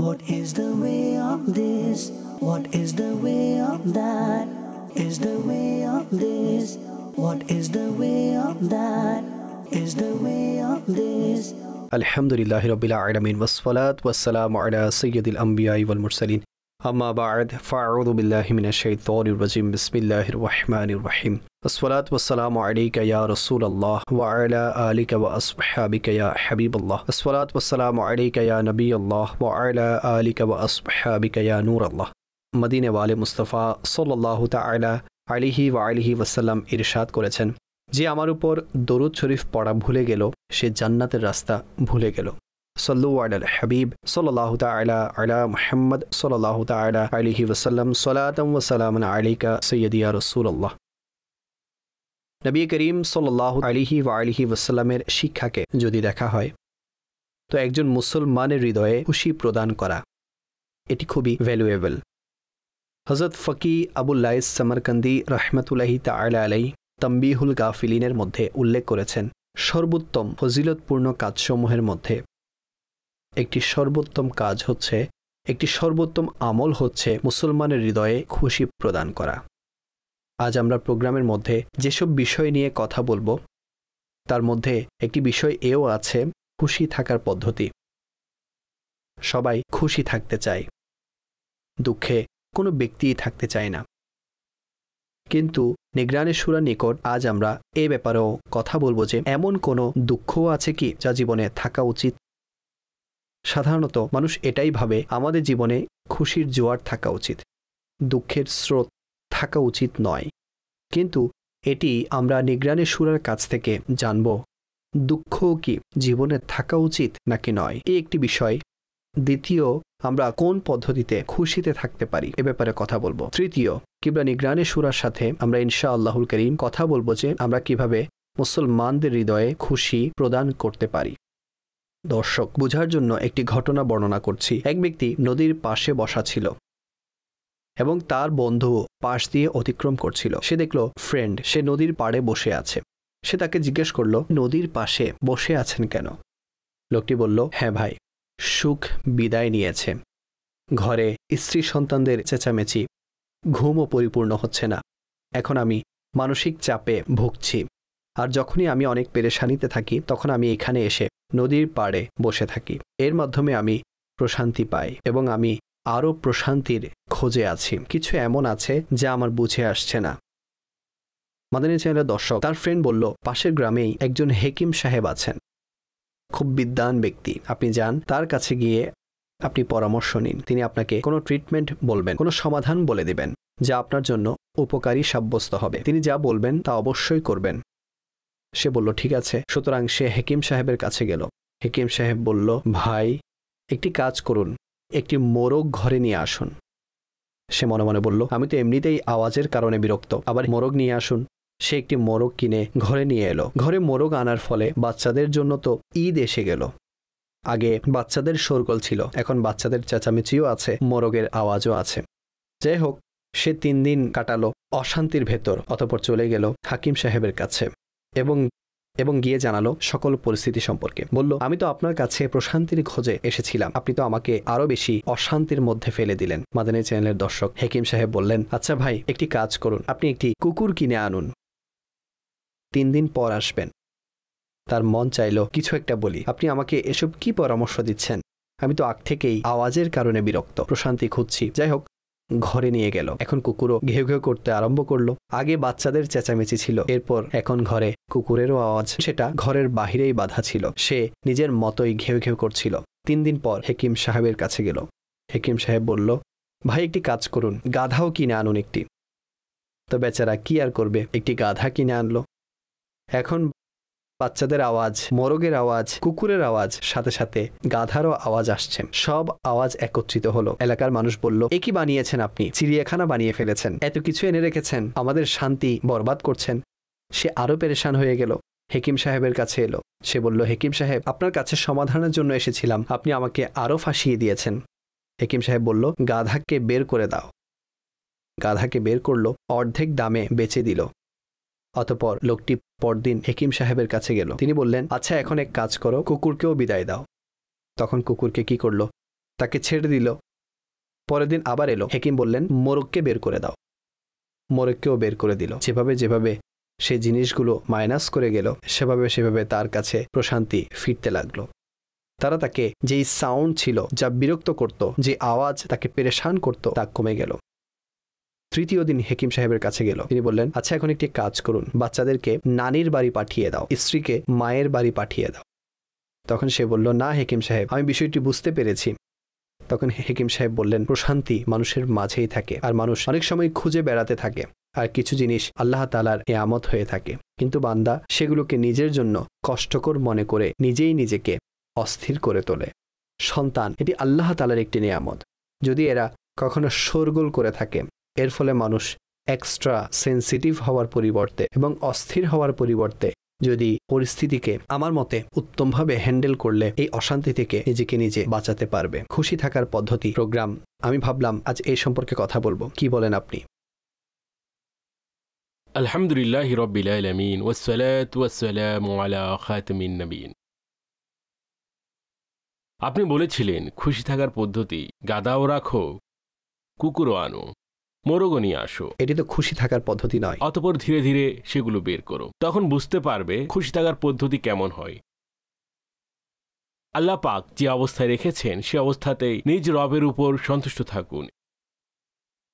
What is the way of this? What is the way of that? Is the way of this? What is the way of that? Is the way of this? Alhamdulillahi Rabbil Alameen wassalatu wassalamu ala sayyidil anbiya'i wal mursalin. Amma ba'd, fa'udhu billahi minash shaitanir rajim. Bismillahir rahmanir rahim. Wassalatu wassalamu alayka ya Rasulallah wa ala alika wa ashabika ya Habiballah. Wassalatu wassalamu alayka ya Nabiyallah wa ala alika wa ashabika ya Nurallah. Madine wale Mustafa sallallahu ta'ala alayhi wa alihi wasallam irshad করেছেন, যে আমার উপর দরুদ শরীফ পড়া ভুলে গেল সে জান্নাতের রাস্তা ভুলে গেল। সাল্লু আলাল হাবিব সাল্লাল্লাহু তাআলা আলা মুহাম্মদ সাল্লাল্লাহু তাআলা আলাইহি ওয়াসাল্লাম সালাতাম ওয়া সালামান আলাইকা সাইয়্যিদি ইয়া রাসূলুল্লাহ। নবী করিম সাল্লাল্লাহু আলাইহি ওয়া আলিহি ওয়াসাল্লামের শিক্ষাকে যদি দেখা হয় তো একজন মুসলমানের হৃদয়ে খুশি প্রদান করা এটি খুবই ভ্যালুয়েবল। হযরত ফকি আবুল লাইস সামারকান্দি রাহমাতুল্লাহি তাআলা আলাইহি তাম্বিহুল গাফিলিনের মধ্যে উল্লেখ করেছেন, সর্বোত্তম ফজিলতপূর্ণ কাজসমূহের মধ্যে একটি সর্বোত্তম কাজ হচ্ছে, একটি সর্বোত্তম আমল হচ্ছে মুসলমানের হৃদয়ে খুশি প্রদান করা। আজ আমরা প্রোগ্রামের মধ্যে যেসব বিষয় নিয়ে কথা বলবো তার মধ্যে একটি বিষয় এও আছে খুশি থাকার পদ্ধতি। সবাই খুশি থাকতে চায়, দুঃখে কোনো ব্যক্তিই থাকতে চায় না, কিন্তু নিগরানে সূরা নিকট আজ আমরা এ ব্যাপারেও কথা বলবো যে এমন কোনো দুঃখও আছে কি যা জীবনে থাকা উচিত। সাধারণত মানুষ এটাই ভাবে আমাদের জীবনে খুশির জোয়ার থাকা উচিত, দুঃখের স্রোত থাকা উচিত নয়। কিন্তু এটি আমরা নিগরানে সূরার কাছ থেকে জানব দুঃখ কি জীবনে থাকা উচিত নাকি নয়, এই একটি বিষয়। দ্বিতীয়, আমরা কোন পদ্ধতিতে খুশিতে থাকতে পারি এ ব্যাপারে কথা বলবো। তৃতীয়, কিংবা নিগরানে সূরার সাথে আমরা ইনশাআল্লাহুল করিম কথা বলবো যে আমরা কিভাবে মুসলমানদের হৃদয়ে খুশি প্রদান করতে পারি। দর্শক, বোঝার জন্য একটি ঘটনা বর্ণনা করছি। এক ব্যক্তি নদীর পাশে বসা ছিল এবং তার বন্ধু পাশ দিয়ে অতিক্রম করছিল। সে দেখল ফ্রেন্ড সে নদীর পাড়ে বসে আছে। সে তাকে জিজ্ঞেস করল, নদীর পাশে বসে আছেন কেন? লোকটি বলল, হ্যাঁ ভাই, সুখ বিদায় নিয়েছে, ঘরে স্ত্রী সন্তানদের চেঁচামেচি, ঘুমও পরিপূর্ণ হচ্ছে না, এখন আমি মানসিক চাপে ভুগছি। আর যখনই আমি অনেক পেরেশানিতে থাকি তখন আমি এখানে এসে নদীর পাড়ে বসে থাকি। এর মাধ্যমে আমি প্রশান্তি পাই এবং আমি আরও প্রশান্তির খোঁজে আছি। কিছু এমন আছে যা আমার বুঝে আসছে না। মাদানী চ্যানেলের দর্শক, তার ফ্রেন্ড বলল, পাশের গ্রামেই একজন হেকিম সাহেব আছেন, খুব বিদ্বান ব্যক্তি, আপনি যান তার কাছে গিয়ে আপনি পরামর্শ নিন, তিনি আপনাকে কোনো ট্রিটমেন্ট বলবেন, কোনো সমাধান বলে দিবেন যা আপনার জন্য উপকারী সাব্যস্ত হবে। তিনি যা বলবেন তা অবশ্যই করবেন। সে বলল, ঠিক আছে। সুতরাং সে হেকিম সাহেবের কাছে গেল। হেকিম সাহেব বলল, ভাই একটি কাজ করুন, একটি মোরগ ঘরে নিয়ে আসুন। সে মনে মনে বলল, আমি তো এমনিতেই আওয়াজের কারণে বিরক্ত, আবার মোরগ নিয়ে আসুন। সে একটি মোরগ কিনে ঘরে নিয়ে এলো। ঘরে মোরগ আনার ফলে বাচ্চাদের জন্য তো ঈদ এসে গেল। আগে বাচ্চাদের শোরগোল ছিল, এখন বাচ্চাদের চেঁচামেচিও আছে, মোরগের আওয়াজও আছে। যাই হোক, সে 3 দিন কাটালো অশান্তির ভেতর। অতঃপর চলে গেল হাকিম সাহেবের কাছে এবং গিয়ে জানালো সকল পরিস্থিতি সম্পর্কে। বলল, আমি তো আপনার কাছে প্রশান্তির খোঁজে এসেছিলাম, আপনি তো আমাকে আরো বেশি অশান্তির মধ্যে ফেলে দিলেন। মাদানী চ্যানেলের দর্শক, হেকিম সাহেব বললেন, আচ্ছা ভাই, একটি কাজ করুন, আপনি একটি কুকুর কিনে আনুন, 3 দিন পর আসবেন। তার মন চাইল কিছু একটা বলি, আপনি আমাকে এসব কি পরামর্শ দিচ্ছেন? আমি তো আগ থেকেই আওয়াজের কারণে বিরক্ত, প্রশান্তি খুঁজছি। যাই হোক, ঘরে নিয়ে গেল। এখন কুকুরও ঘেউ ঘেউ করতে আরম্ভ করলো। আগে বাচ্চাদের চেঁচামেচি ছিল, এরপর এখন ঘরে কুকুরেরও আওয়াজ, সেটা ঘরের বাহিরেই বাধা ছিল। সে নিজের মতোই ঘেউ ঘেউ করছিল। 3 দিন পর হেকিম সাহেবের কাছে গেল। হেকিম সাহেব বলল, ভাই একটি কাজ করুন, গাধাও কিনে আনুন একটি। তো বেচারা কি আর করবে, একটি গাধা কিনে আনলো। এখন বাচ্চাদের আওয়াজ, মোরগের আওয়াজ, কুকুরের আওয়াজ, সাথে সাথে গাধারও আওয়াজ আসছে। সব আওয়াজ একত্রিত হলো। এলাকার মানুষ বলল, এ কি বানিয়েছেন আপনি? চিড়িয়াখানা বানিয়ে ফেলেছেন, এত কিছু এনে রেখেছেন, আমাদের শান্তি বরবাদ করছেন। সে আরো পেরেশান হয়ে গেল। হেকিম সাহেবের কাছে এলো। সে বলল, হেকিম সাহেব, আপনার কাছে সমাধানের জন্য এসেছিলাম, আপনি আমাকে আরো ফাঁসিয়ে দিয়েছেন। হেকিম সাহেব বলল, গাধাকে বের করে দাও। গাধাকে বের করলো, অর্ধেক দামে বেচে দিল। অতঃপর লোকটি পরদিন হেকিম সাহেবের কাছে গেল। তিনি বললেন, আচ্ছা এখন এক কাজ করো, কুকুরকেও বিদায় দাও। তখন কুকুরকে কি করলো, তাকে ছেড়ে দিল। পরের দিন আবার এলো, হেকিম বললেন মোরগকে বের করে দাও। মোরগকেও বের করে দিল। যেভাবে যেভাবে সে জিনিসগুলো মাইনাস করে গেল, সেভাবে তার কাছে প্রশান্তি ফিরতে লাগলো। তারা তাকে যেই সাউন্ড ছিল যা বিরক্ত করত, যে আওয়াজ তাকে পেরেশান করত, তা কমে গেল। তৃতীয় দিন হেকিম সাহেবের কাছে গেল। তিনি বললেন, আচ্ছা এখন একটি কাজ করুন, বাচ্চাদেরকে নানির বাড়ি পাঠিয়ে দাও, স্ত্রীকে মায়ের বাড়ি পাঠিয়ে দাও। তখন সে বলল, না হেকিম সাহেব, আমি বিষয়টি বুঝতে পেরেছি। তখন হেকিম সাহেব বললেন, প্রশান্তি মানুষের মাঝেই থাকে, আর মানুষ অনেক সময় খুঁজে বেড়াতে থাকে, আর কিছু জিনিস আল্লাহ তাআলার নিয়ামত হয়ে থাকে, কিন্তু বান্দা সেগুলোকে নিজের জন্য কষ্টকর মনে করে নিজেই নিজেকে অস্থির করে তোলে। সন্তান এটি আল্লাহ তাআলার একটি নিয়ামত। যদি এরা কখনো শোরগোল করে থাকে, এর ফলে মানুষ এক্সট্রা সেন্সিটিভ হওয়ার পরিবর্তে এবং অস্থির হওয়ার পরিবর্তে যদি পরিস্থিতিকে আমার মতে উত্তমভাবে হ্যান্ডেল করলে এই অশান্তি থেকে নিজেকে নিজে বাঁচাতে পারবে। খুশি থাকার পদ্ধতি প্রোগ্রাম, আমি ভাবলাম আজ এই সম্পর্কে কথা বলবো। কি বলেন আপনি? আলহামদুলিল্লাহি রাব্বিল আলামিন ওয়াসসালাতু ওয়াসসালামু আলা খাতামিন নবিয়্যিন। আপনি বলেছিলেন খুশি থাকার পদ্ধতি, গাদাও রাখো, কুকুরও আনো, মোরগও নিয়ে আসো। এটি তো খুশি থাকার পদ্ধতি নয়। অতঃপর ধীরে ধীরে সেগুলো বের করো, তখন বুঝতে পারবে খুশি থাকার পদ্ধতি কেমন হয়। আল্লাহ পাক যে অবস্থায় রেখেছেন সে অবস্থাতেই নিজ রবের উপর সন্তুষ্ট থাকুন।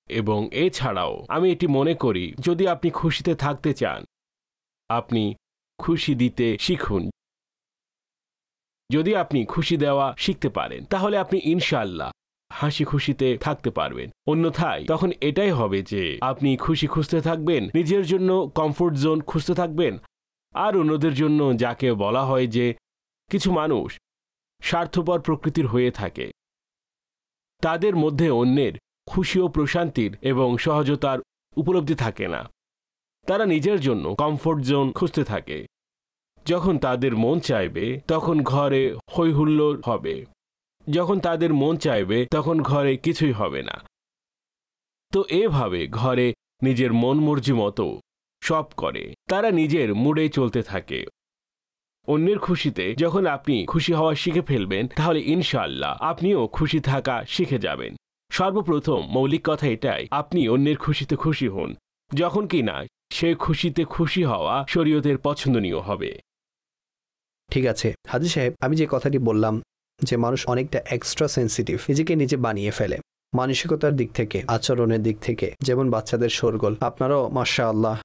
এবং এছাড়াও আমি এটি মনে করি, যদি আপনি খুশিতে থাকতে চান, আপনি খুশি দিতে শিখুন। যদি আপনি খুশি দেওয়া শিখতে পারেন, তাহলে আপনি ইনশাআল্লাহ হাসি খুশিতে থাকতে পারবেন। অন্যথায় তখন এটাই হবে যে আপনি খুশি খুঁজতে থাকবেন, নিজের জন্য কমফোর্ট জোন খুঁজতে থাকবেন, আর অন্যদের জন্য, যাকে বলা হয় যে কিছু মানুষ স্বার্থপর প্রকৃতির হয়ে থাকে, তাদের মধ্যে অন্যের খুশি ও প্রশান্তির এবং সহজতার উপলব্ধি থাকে না। তারা নিজের জন্য কমফোর্ট জোন খুঁজতে থাকে। যখন তাদের মন চাইবে তখন ঘরে হৈ হুল্লোড় হবে, যখন তাদের মন চাইবে তখন ঘরে কিছুই হবে না। তো এভাবে ঘরে নিজের মন মর্জি মতো সব করে, তারা নিজের মুডে চলতে থাকে। অন্যের খুশিতে যখন আপনি খুশি হওয়া শিখে ফেলবেন, তাহলে ইনশাআল্লাহ আপনিও খুশি থাকা শিখে যাবেন। সর্বপ্রথম মৌলিক কথা এটাই, আপনি অন্যের খুশিতে খুশি হন, যখন কি না সে খুশিতে খুশি হওয়া শরীয়তের পছন্দনীয় হবে। ঠিক আছে হাজী সাহেব, আমি যে কথাটি বললাম যে মানুষ অনেকটা এক্সট্রা সেন্সিটিভ, নিজেকে নিজে বানিয়ে ফেলে মানসিকতার দিক থেকে, আচরণের দিক থেকে, যেমন বাচ্চাদের শোরগোল। আপনারও মাশাআল্লাহ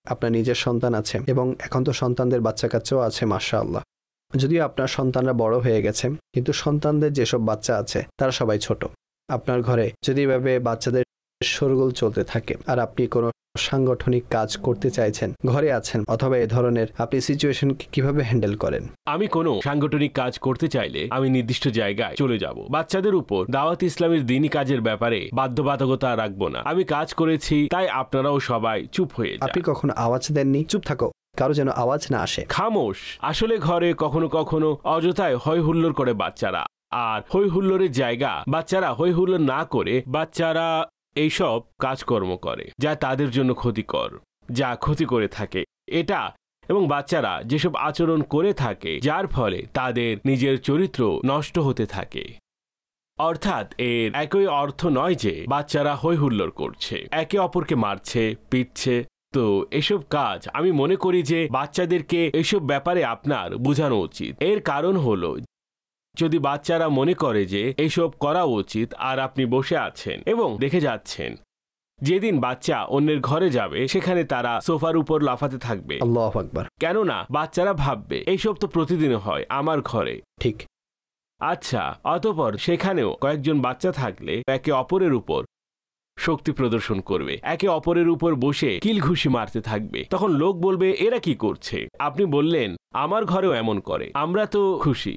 আপনার নিজের সন্তান আছে, এবং এখন তো সন্তানদের বাচ্চা কাচ্চাও আছে মাশাআল্লাহ। যদিও আপনার সন্তানরা বড় হয়ে গেছে, কিন্তু সন্তানদের যেসব বাচ্চা আছে তারা সবাই ছোট। আপনার ঘরে যদি এভাবে বাচ্চাদের শোরগোল চলতে থাকে, আর আপনি কোনো সাংগঠনিক কাজ করতে চাইছেন, ঘরে আছেন, অথবা এ ধরনের, আপনি সিচুয়েশনকে কিভাবে হ্যান্ডেল করেন? আমি কোনো সাংগঠনিক কাজ করতে চাইলে আমি নির্দিষ্ট জায়গায় চলে যাব। বাচ্চাদের উপর দাওয়াত ইসলামের দ্বীনি কাজের ব্যাপারে বাধ্যবাধকতা রাখবো না। আমি কাজ করেছি, তাই আপনারাও সবাই চুপ হয়ে যান। আপনি কখনো আওয়াজ দেননি? চুপ থাকো, কারো যেন আওয়াজ না আসে। খামোশ। আসলে ঘরে কখনো কখনো অযথায় হৈ হুল্লোড় করে বাচ্চারা, আর হৈ হুল্লোড়ের জায়গা বাচ্চারা হৈ হুল্লোড় না করে বাচ্চারা এইসব কাজকর্ম করে যা তাদের জন্য ক্ষতিকর, যা ক্ষতি করে থাকে এটা, এবং বাচ্চারা যেসব আচরণ করে থাকে যার ফলে তাদের নিজের চরিত্র নষ্ট হতে থাকে। অর্থাৎ এর একই অর্থ নয় যে বাচ্চারা হৈ হুল্লোড় করছে, একে অপরকে মারছে, পিটছে। তো এসব কাজ আমি মনে করি যে বাচ্চাদেরকে এসব ব্যাপারে আপনার বোঝানো উচিত। এর কারণ হলো, যদি বাচ্চারা মনে করে যে এইসব করা উচিত আর আপনি বসে আছেন এবং দেখে যাচ্ছেন, যেদিন বাচ্চা অন্যের ঘরে যাবে সেখানে তারা সোফার উপর লাফাতে থাকবে। আল্লাহু আকবার। কেননা বাচ্চারা ভাববে এইসব তো প্রতিদিন হয় আমার ঘরে। ঠিক। আচ্ছা, অতঃপর সেখানেও কয়েকজন বাচ্চা থাকলে একে অপরের উপর শক্তি প্রদর্শন করবে, একে অপরের উপর বসে কিল ঘুষি মারতে থাকবে। তখন লোক বলবে এরা কি করছে? আপনি বললেন আমার ঘরেও এমন করে, আমরা তো খুশি।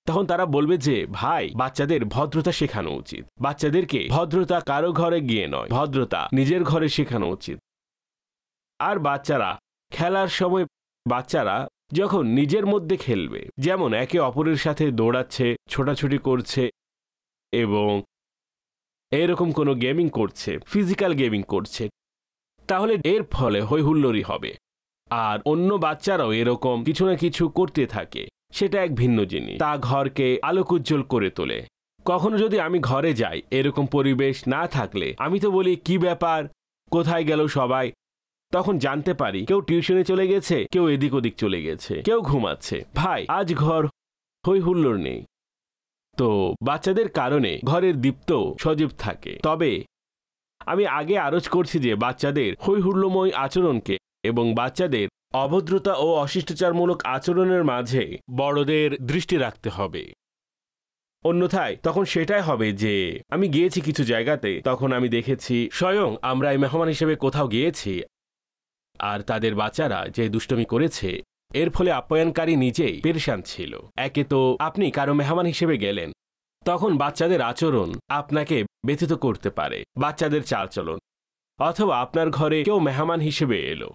তখন তারা বলবে যে ভাই, বাচ্চাদের ভদ্রতা শেখানো উচিত। বাচ্চাদেরকে ভদ্রতা কারো ঘরে গিয়ে নয়, ভদ্রতা নিজের ঘরে শেখানো উচিত। আর বাচ্চারা খেলার সময়, বাচ্চারা যখন নিজের মধ্যে খেলবে, যেমন একে অপরের সাথে দৌড়াচ্ছে, ছোটাছুটি করছে এবং এরকম কোনো গেমিং করছে, ফিজিক্যাল গেমিং করছে, তাহলে এর ফলে হৈ হুল্লোড়ই হবে। আর অন্য বাচ্চারাও এরকম কিছু না কিছু করতে থাকে, সেটা এক ভিন্ন জিনিস, তা ঘরকে আলোকোজ্জ্বল করে তোলে। কখনো যদি আমি ঘরে যাই এরকম পরিবেশ না থাকলে আমি তো বলি কি ব্যাপার, কোথায় গেল সবাই। তখন জানতে পারি কেউ টিউশনে চলে গেছে, কেউ এদিক ওদিক চলে গেছে, কেউ ঘুমাচ্ছে। ভাই আজ ঘর হই হুল্লোড় নেই। তো বাচ্চাদের কারণে ঘরের দীপ্ত সজীব থাকে। তবে আমি আগে আরজ করছি যে বাচ্চাদের হই হুল্লোড়ময় আচরণকে এবং বাচ্চাদের অভদ্রতা ও অশিষ্টাচারমূলক আচরণের মাঝে বড়দের দৃষ্টি রাখতে হবে। অন্যথায় তখন সেটাই হবে যে আমি গিয়েছি কিছু জায়গাতে, তখন আমি দেখেছি স্বয়ং আমরা মেহমান হিসেবে কোথাও গিয়েছি আর তাদের বাচ্চারা যে দুষ্টমি করেছে এর ফলে আপ্যায়নকারী নিজেই পেরেশান ছিল। একে তো আপনি কারো মেহমান হিসেবে গেলেন, তখন বাচ্চাদের আচরণ আপনাকে ব্যথিত করতে পারে, বাচ্চাদের চালচলন। অথবা আপনার ঘরে কেউ মেহমান হিসেবে এলো,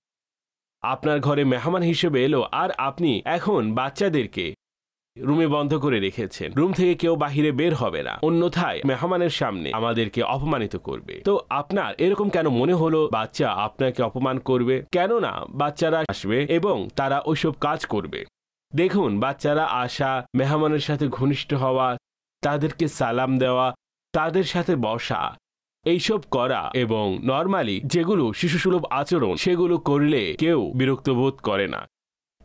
আপনার ঘরে মেহমান হিসেবে এলো আর আপনি এখন বাচ্চাদেরকে রুমে বন্ধ করে রেখেছেন, রুম থেকে কেউ বাহিরে বের হবে না, অন্যথায় মেহমানের সামনে আমাদেরকে অপমানিত করবে। তো আপনার এরকম কেন মনে হলো বাচ্চা আপনাকে অপমান করবে? কেননা বাচ্চারা আসবে এবং তারা ওইসব কাজ করবে। দেখুন, বাচ্চারা আসা, মেহমানের সাথে ঘনিষ্ঠ হওয়া, তাদেরকে সালাম দেওয়া, তাদের সাথে বসা, এইসব করা এবং নর্মালি যেগুলো শিশুসুলভ আচরণ সেগুলো করলে কেউ বিরক্ত বোধ করে না।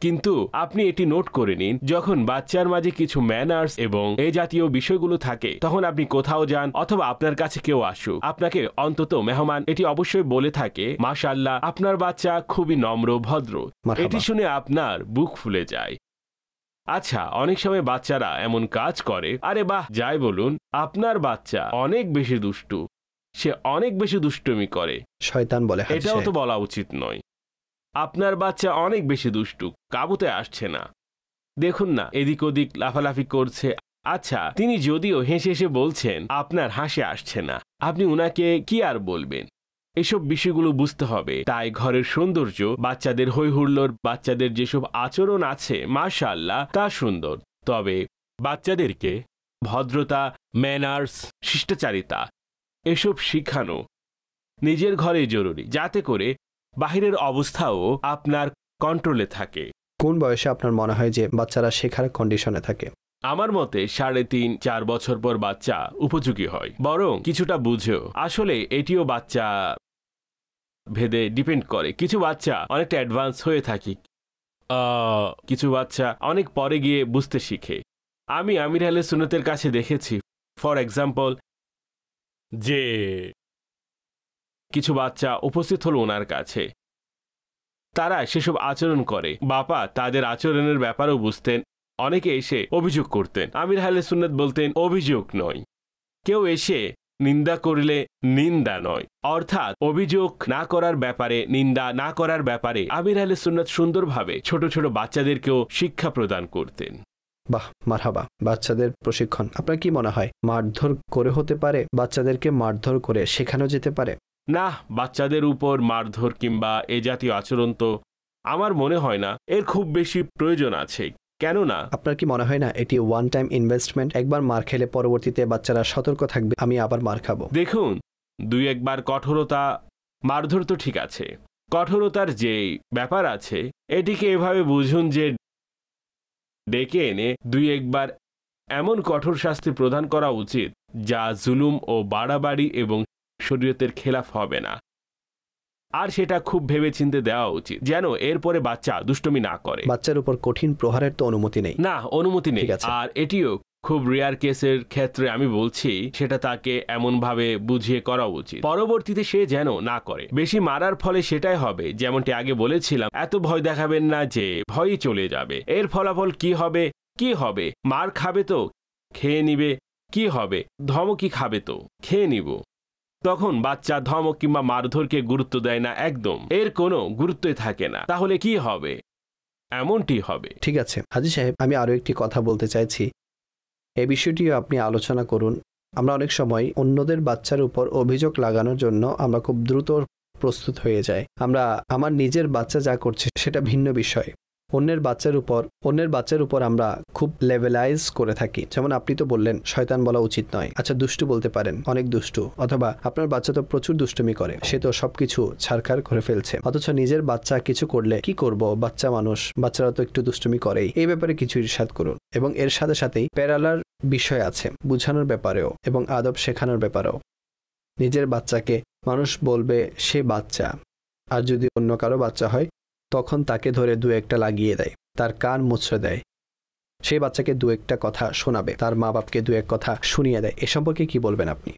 কিন্তু আপনি এটি নোট করে নিন, যখন বাচ্চার মাঝে কিছু ম্যানার্স এবং এই জাতীয় বিষয়গুলো থাকে তখন আপনি কোথাও যান অথবা আপনার কাছে কেউ আসুক, আপনাকে অন্তত মেহমান এটি অবশ্যই বলে থাকে মাশাআল্লাহ আপনার বাচ্চা খুবই নম্র ভদ্র। এটি শুনে আপনার বুক ফুলে যায়। আচ্ছা, অনেক সময় বাচ্চারা এমন কাজ করে, আরে বাহ, যাই বলুন, আপনার বাচ্চা অনেক বেশি দুষ্টু, সে অনেক বেশি দুষ্টুমি করে, শয়তান বলে, এটাও তো বলা উচিত নয়। আপনার বাচ্চা অনেক বেশি দুষ্টু, কাবুতে আসছে না, দেখুন না এদিক ওদিক লাফালাফি করছে। আচ্ছা, তিনি যদিও হেসে হেসে বলছেন আপনার হাসি আসছে না, আপনি উনাকে কি আর বলবেন? এসব বিষয়গুলো বুঝতে হবে। তাই ঘরের সৌন্দর্য, বাচ্চাদের হই হুল্লোড়, বাচ্চাদের যেসব আচরণ আছে মাশাআল্লাহ তা সুন্দর, তবে বাচ্চাদেরকে ভদ্রতা, ম্যানার্স, শিষ্টাচারিতা এসব শিখানো নিজের ঘরে জরুরি, যাতে করে বাহিরের অবস্থাও আপনার কন্ট্রোলে থাকে। কোন বয়সে আপনার মনে হয় যে বাচ্চারা শেখার কন্ডিশনে থাকে? আমার মতে 3.5-4 বছর পর বাচ্চা উপযোগী হয়, বরং কিছুটা বুঝেও। আসলে এটিও বাচ্চা ভেদে ডিপেন্ড করে। কিছু বাচ্চা অনেকটা অ্যাডভান্স হয়ে থাকে, কিছু বাচ্চা অনেক পরে গিয়ে বুঝতে শিখে। আমি আমির আহলে সুন্নতের কাছে দেখেছি, ফর এক্সাম্পল, যে কিছু বাচ্চা উপস্থিত হলো ওনার কাছে, তারা সেসব আচরণ করে, বাবা তাদের আচরণের ব্যাপারেও বুঝতেন। অনেকে এসে অভিযোগ করতেন, আমির আহলে সুন্নাত বলতেন অভিযোগ নয়, কেউ এসে নিন্দা করলে নিন্দা নয়, অর্থাৎ অভিযোগ না করার ব্যাপারে, নিন্দা না করার ব্যাপারে আমির আহলে সুন্নাত সুন্দরভাবে ছোট ছোট বাচ্চাদেরকেও শিক্ষা প্রদান করতেন। বাহ, মারহাবা। বাচ্চাদের প্রশিক্ষণ আপনার কি মনে হয় মারধর করে হতে পারে? বাচ্চাদেরকে মারধর করে শেখানো যেতে পারে? না, বাচ্চাদের উপর মারধর কিংবা এ জাতীয় আচরণ তো আমার মনে হয় না এর খুব বেশি প্রয়োজন আছে। কেননা আপনার কি মনে হয় না এটি ওয়ান টাইম ইনভেস্টমেন্ট? একবার মার খেলে পরবর্তীতে বাচ্চারা সতর্ক থাকবে, আমি আবার মার খাবো। দেখুন, 2-1 কঠোরতা, মারধর তো ঠিক আছে, কঠোরতার যে ব্যাপার আছে এটিকে এভাবে বুঝুন যে ডেকে এনে 2-1 এমন কঠোর শাস্তি প্রদান করা উচিত যা জুলুম ও বাড়াবাড়ি এবং শরীয়তের খেলাফ হবে না। আর সেটা খুব ভেবেচিন্তে দেওয়া উচিত যেন এরপরে বাচ্চা দুষ্টমি না করে। বাচ্চার উপর কঠিন প্রহারের তো অনুমতি নেই। না, অনুমতি নেই। আর এটিও খুব রেয়ার কেসের ক্ষেত্রে আমি বলছি সেটা তাকে এমনভাবে বুঝিয়ে করা উচিত পরবর্তীতে সে যেন না করে। বেশি মারার ফলে সেটাই হবে, যেমনটি আগে বলেছিলাম, এত ভয় দেখাবেন না যে ভয়ই চলে যাবে। এর ফলাফল কি হবে? কি হবে? মার খাবে তো খেয়ে নিবে। কি হবে? ধমকি খাবে তো খেয়ে নিব। তখন বাচ্চা ধমক কিংবা মারধরকে গুরুত্ব দেয় না, একদম এর কোনো গুরুত্বই থাকে না। তাহলে কি হবে? এমনটি হবে। ঠিক আছে হাজী সাহেব, আমি আরো একটি কথা বলতে চাইছি, এই বিষয়টিও আপনি আলোচনা করুন। আমরা অনেক সময় অন্যদের বাচ্চার উপর অভিযোগ লাগানোর জন্য আমরা খুব দ্রুত প্রস্তুত হয়ে যাই। আমরা আমার নিজের বাচ্চা যা করছে সেটা ভিন্ন বিষয়, অন্যের বাচ্চার উপর আমরা খুব লেভেলাইজ করে থাকি। যেমন আপনি তো বললেন শয়তান বলা উচিত নয়, আচ্ছা দুষ্টু বলতে পারেন, অনেক দুষ্টু, অথবা আপনার বাচ্চা তো প্রচুর দুষ্টুমি করে, সে তো সবকিছু ছাড়খাড় করে ফেলছে, অথচ নিজের বাচ্চা কিছু করলে কি করব, বাচ্চা মানুষ, বাচ্চারা তো একটু দুষ্টুমি করেই, এই ব্যাপারে কিছু ইরশাদ করুন। এবং এর সাথে সাথেই প্যারালার বিষয় আছে বোঝানোর ব্যাপারেও এবং আদব শেখানোর ব্যাপারেও। নিজের বাচ্চাকে মানুষ বলবে সে বাচ্চা, আর যদি অন্য কারো বাচ্চা হয় তখন তাকে ধরে দু একটা লাগিয়ে দেয়, তার কান মুছড়ে দেয়, সেই বাচ্চাকে দু একটা কথা শোনাবে, তার মা বাপকে দু এক কথা শুনিয়ে দেয়। এ সম্পর্কে কি বলবেন আপনি?